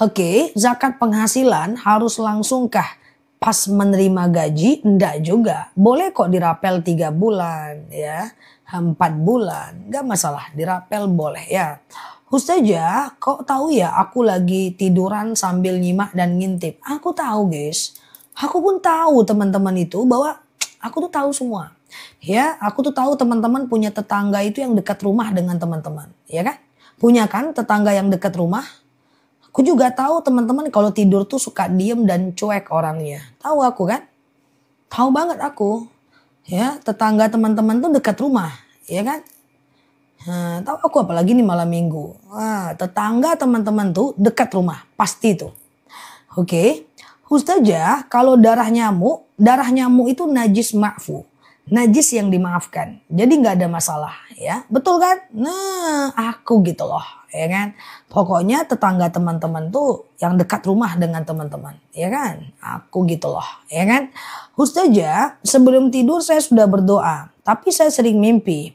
Speaker 1: Oke, zakat penghasilan harus langsungkah pas menerima gaji? Enggak juga. Boleh kok dirapel 3 bulan ya. 4 bulan. Enggak masalah. Dirapel boleh ya. Ustazah kok tahu ya aku lagi tiduran sambil nyimak dan ngintip. Aku tahu guys. Aku pun tahu teman-teman itu bahwa aku tuh tahu semua. Ya aku tuh tahu teman-teman punya tetangga itu yang dekat rumah dengan teman-teman. Ya kan? Punya kan tetangga yang dekat rumah? Aku juga tahu teman-teman kalau tidur tuh suka diem dan cuek orangnya. Tahu aku kan? Tahu banget aku. Ya, tetangga teman-teman tuh dekat rumah, ya kan? Nah, tahu aku apalagi nih malam minggu. Tetangga teman-teman tuh dekat rumah, pasti tuh. Oke. Ustazah, kalau darah nyamuk itu najis ma'fu. Najis yang dimaafkan. Jadi nggak ada masalah ya. Betul kan? Nah aku gitu loh ya kan. Pokoknya tetangga teman-teman tuh yang dekat rumah dengan teman-teman ya kan. Aku gitu loh ya kan. Ustazah sebelum tidur saya sudah berdoa. Tapi saya sering mimpi.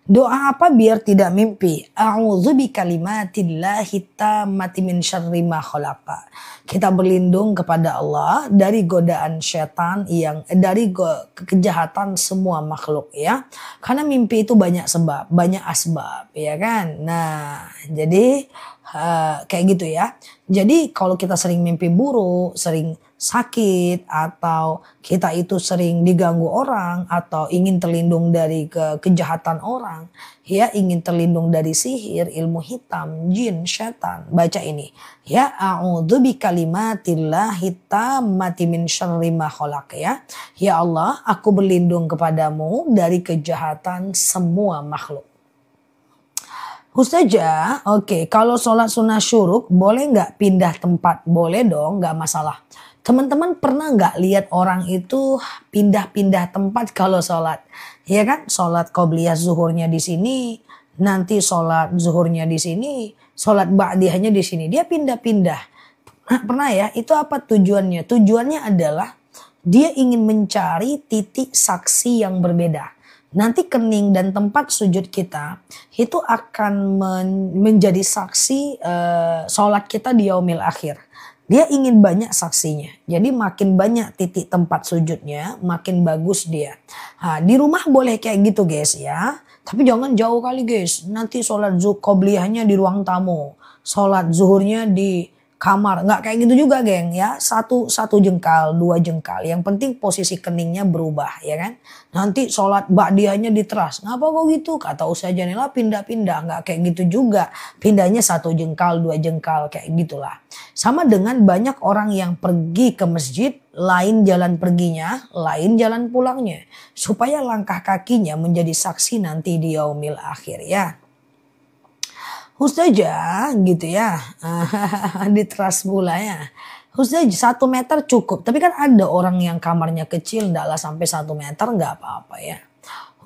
Speaker 1: Doa apa biar tidak mimpi? A'udzu bikalimatillahi tammati min syarri ma khalaqa. Kita berlindung kepada Allah dari godaan setan dari kejahatan semua makhluk ya. Karena mimpi itu banyak sebab, banyak asbab ya kan. Nah, jadi kayak gitu ya. Jadi kalau kita sering mimpi buruk, sering sakit atau kita itu sering diganggu orang atau ingin terlindung dari kejahatan orang ya, ingin terlindung dari sihir, ilmu hitam, jin, setan, baca ini ya, a'udzu bikalimatillahi tammati min syarri ma khalaq ya. Ya Allah, aku berlindung kepadamu dari kejahatan semua makhluk. Ustazah, oke, kalau sholat sunnah syuruk boleh nggak pindah tempat? Boleh dong, nggak masalah. Teman-teman pernah nggak lihat orang itu pindah-pindah tempat kalau sholat? Ya kan, sholat qobliyah zuhurnya di sini, nanti sholat zuhurnya di sini, sholat ba'diyahnya di sini. Dia pindah-pindah. Nah, pernah ya? Itu apa tujuannya? Tujuannya adalah dia ingin mencari titik saksi yang berbeda. Nanti kening dan tempat sujud kita itu akan menjadi saksi sholat kita di yaumil akhir. Dia ingin banyak saksinya. Jadi makin banyak titik tempat sujudnya, makin bagus dia. Nah, di rumah boleh kayak gitu guys ya. Tapi jangan jauh kali guys. Nanti sholat qobliyahnya di ruang tamu. Sholat zuhurnya di kamar. Nggak kayak gitu juga geng ya. Satu jengkal, 2 jengkal. Yang penting posisi keningnya berubah ya kan. Nanti sholat ba'diyahnya di teras. Ngapa kok gitu? Kata Ustazah Nela pindah-pindah. Nggak kayak gitu juga. Pindahnya 1 jengkal, 2 jengkal kayak gitulah. Sama dengan banyak orang yang pergi ke masjid, lain jalan perginya, lain jalan pulangnya. Supaya langkah kakinya menjadi saksi nanti di yaumil akhir ya. Ustazah gitu ya. Di teras pula ya. Ustazah 1 meter cukup. Tapi kan ada orang yang kamarnya kecil, ndaklah sampai 1 meter nggak apa-apa ya.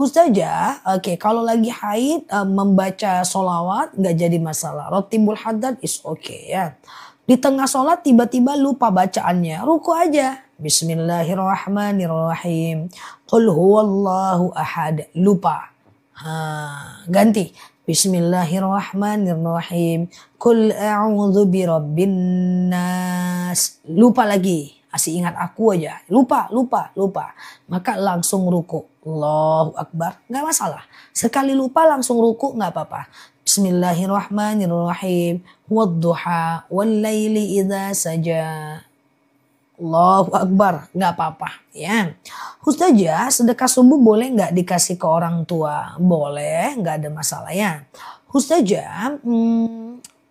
Speaker 1: Ustazah, oke, kalau lagi haid membaca solawat nggak jadi masalah. Rotibul hadad is oke ya. Di tengah sholat tiba-tiba lupa bacaannya, ruku aja. Bismillahirrahmanirrahim. Qul huwallahu ahad. Lupa. Ganti. Bismillahirrahmanirrahim. Qul a'udzu birabbin nas. Lupa lagi. Asih ingat aku aja. Lupa. Maka langsung ruku. Allahu Akbar. Nggak masalah. Sekali lupa langsung ruku nggak apa-apa. Bismillahirrahmanirrahim. Wadduha wallaili idza saja. Allahu Akbar. Nggak apa-apa ya. Ustazah, sedekah subuh boleh nggak dikasih ke orang tua? Boleh, nggak ada masalah ya. Ustazah,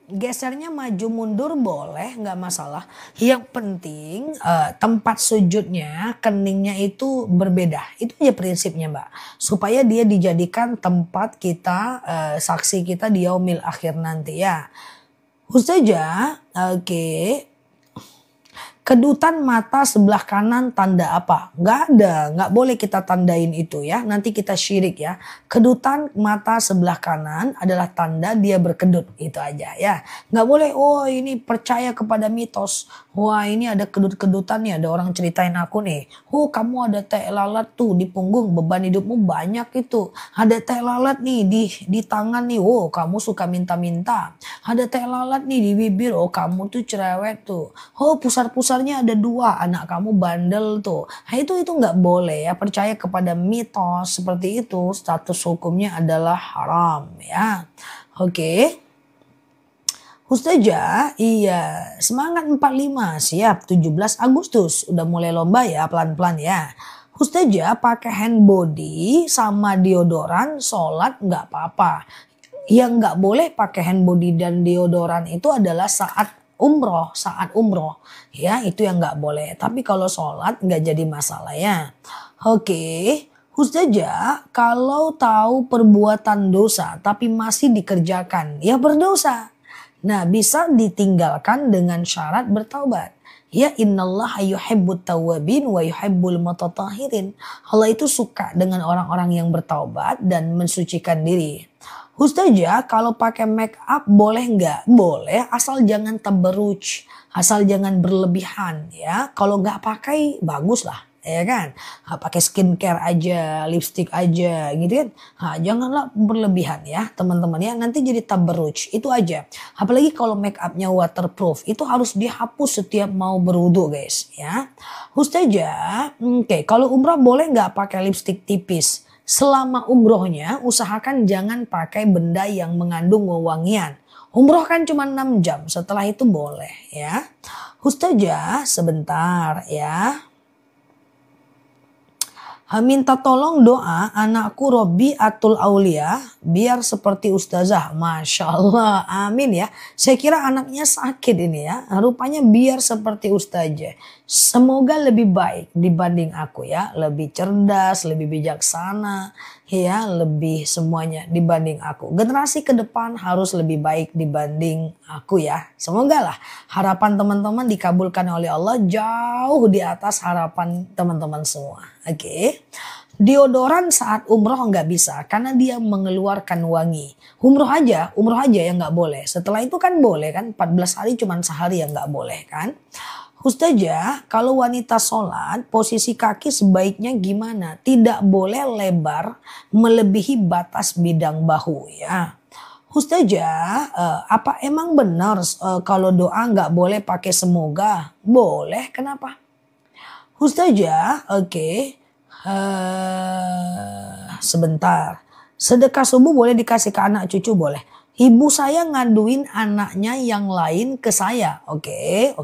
Speaker 1: gesernya maju mundur boleh, nggak masalah. Yang penting tempat sujudnya, keningnya itu berbeda. Itu aja prinsipnya Mbak. Supaya dia dijadikan tempat kita, saksi kita di yaumil akhir nanti ya. Ustazah, oke. Kedutan mata sebelah kanan tanda apa? Nggak ada, nggak boleh kita tandain itu ya. Nanti kita syirik ya. Kedutan mata sebelah kanan adalah tanda dia berkedut. Itu aja ya. Nggak boleh, oh ini percaya kepada mitos. Wah ini ada kedut-kedutan nih, ada orang ceritain aku nih. Oh kamu ada teh lalat tuh di punggung, beban hidupmu banyak itu. Ada teh lalat nih di tangan nih, oh kamu suka minta-minta. Ada teh lalat nih di bibir, oh kamu tuh cerewet tuh. Oh pusar-pusarnya ada 2, anak kamu bandel tuh. Nah itu nggak boleh ya, percaya kepada mitos seperti itu, status hukumnya adalah haram ya. Oke. Ustazah, iya semangat 45, siap 17 Agustus. Udah mulai lomba ya pelan-pelan ya. Ustazah pakai hand body sama deodoran sholat nggak apa-apa. Yang nggak boleh pakai hand body dan deodoran itu adalah saat umroh. Ya itu yang nggak boleh. Tapi kalau sholat nggak jadi masalah ya. Oke. Ustazah, kalau tahu perbuatan dosa tapi masih dikerjakan, ya berdosa. Nah bisa ditinggalkan dengan syarat bertaubat. Ya innallaha yuhibbut tawwabin wa yuhibbul mutatahhirin. Allah itu suka dengan orang-orang yang bertaubat dan mensucikan diri. Ustazah, kalau pakai make up boleh nggak? Boleh, asal jangan tabarruj, asal jangan berlebihan ya. Kalau nggak pakai bagus lah, ya kan? Pakai skincare aja, lipstick aja, gitu kan? Janganlah berlebihan ya, teman-teman ya. Nanti jadi tabarruj, itu aja. Apalagi kalau make upnya waterproof, itu harus dihapus setiap mau berwudu, guys, ya. Ustazah, oke, kalau umrah boleh nggak pakai lipstick tipis? Selama umrohnya usahakan jangan pakai benda yang mengandung wewangian. Umroh kan cuma 6 jam, setelah itu boleh ya. Ustazah sebentar ya. Minta tolong doa anakku Robi Atul Aulia biar seperti ustazah. Masya Allah, amin ya. Saya kira anaknya sakit ini ya. Rupanya biar seperti ustazah. Semoga lebih baik dibanding aku ya. Lebih cerdas, lebih bijaksana ya. Lebih semuanya dibanding aku. Generasi ke depan harus lebih baik dibanding aku ya. Semoga lah harapan teman-teman dikabulkan oleh Allah jauh di atas harapan teman-teman semua. Oke. Deodoran saat umroh nggak bisa karena dia mengeluarkan wangi. Umroh aja yang nggak boleh. Setelah itu kan boleh kan, 14 hari cuma sehari yang nggak boleh kan. Ustazah, kalau wanita sholat posisi kaki sebaiknya gimana? Tidak boleh lebar melebihi batas bidang bahu ya. Ustazah, apa emang benar kalau doa nggak boleh pakai semoga? Boleh, kenapa? Ustazah, oke. Sebentar. Sedekah subuh boleh dikasih ke anak cucu boleh. Ibu saya ngaduin anaknya yang lain ke saya. Oke.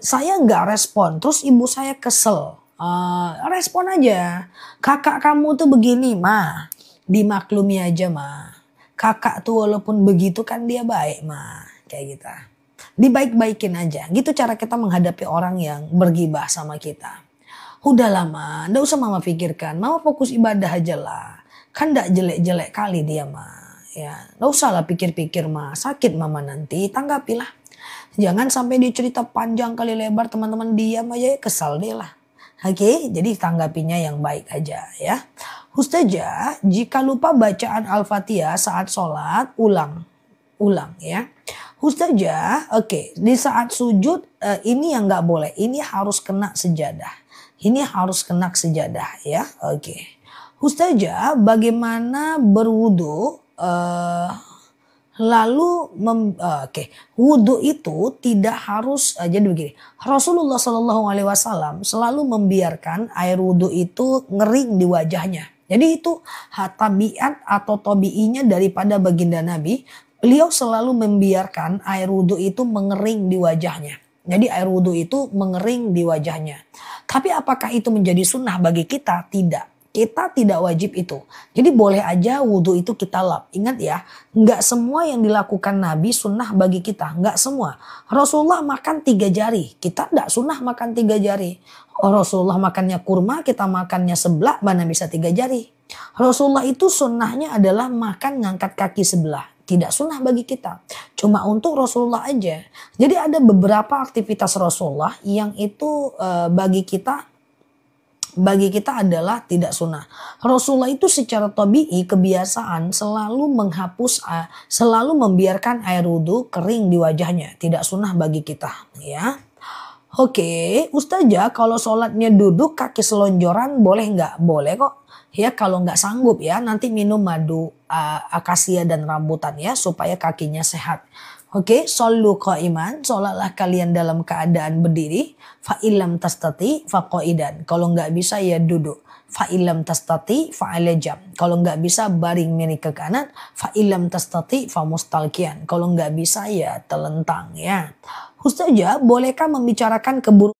Speaker 1: Saya nggak respon. Terus ibu saya kesel. Respon aja. Kakak kamu tuh begini mah. Dimaklumi aja mah. Kakak tuh walaupun begitu kan dia baik mah. Kayak gitu. Dibaik-baikin aja. Gitu cara kita menghadapi orang yang bergibah sama kita. Udah lama, ndak usah mama pikirkan. Mama fokus ibadah aja lah. Kan ndak jelek-jelek kali dia mah. Ya, ndak usah lah pikir-pikir mah. Sakit mama nanti, tanggapilah. Jangan sampai dia cerita panjang kali lebar teman-teman diam aja, kesal deh lah. Oke, jadi tanggapinya yang baik aja ya. Ustazah, jika lupa bacaan Al-Fatihah saat sholat, ulang ya. Ustazah, oke, di saat sujud ini yang nggak boleh, ini harus kena sejadah. Ini harus kena sejadah ya, oke. Ustazah, bagaimana berwudu wudhu itu tidak harus jadi begini. Rasulullah Shallallahu Alaihi Wasallam selalu membiarkan air wudhu itu ngering di wajahnya. Jadi itu tabiat atau tobiinya daripada baginda Nabi. Beliau selalu membiarkan air wudhu itu mengering di wajahnya. Jadi air wudhu itu mengering di wajahnya. Tapi apakah itu menjadi sunnah bagi kita? Tidak. Kita tidak wajib itu. Jadi boleh aja wudhu itu kita lap. Ingat ya, nggak semua yang dilakukan Nabi sunnah bagi kita. Nggak semua. Rasulullah makan 3 jari. Kita nggak sunnah makan 3 jari. Rasulullah makannya kurma, kita makannya sebelah, mana bisa 3 jari. Rasulullah itu sunnahnya adalah makan ngangkat kaki sebelah. Tidak sunnah bagi kita. Cuma untuk Rasulullah aja. Jadi ada beberapa aktivitas Rasulullah yang itu bagi kita adalah tidak sunnah. Rasulullah itu secara tabii kebiasaan selalu selalu membiarkan air wudhu kering di wajahnya. Tidak sunnah bagi kita ya. Oke, Ustazah, kalau sholatnya duduk kaki selonjoran boleh nggak? Boleh kok. Ya kalau nggak sanggup ya nanti minum madu akasia dan rambutan ya supaya kakinya sehat. Oke, shollu qa'iman, sholatlah kalian dalam keadaan berdiri. Fa illam tastati fa qa'idan. Kalau nggak bisa ya duduk. Fa illam tastati fa ala jam. Kalau nggak bisa baring miring ke kanan. Fa illam tastati fa mustalqiyan. Kalau nggak bisa ya telentang ya. Ustazah, bolehkah membicarakan keburukan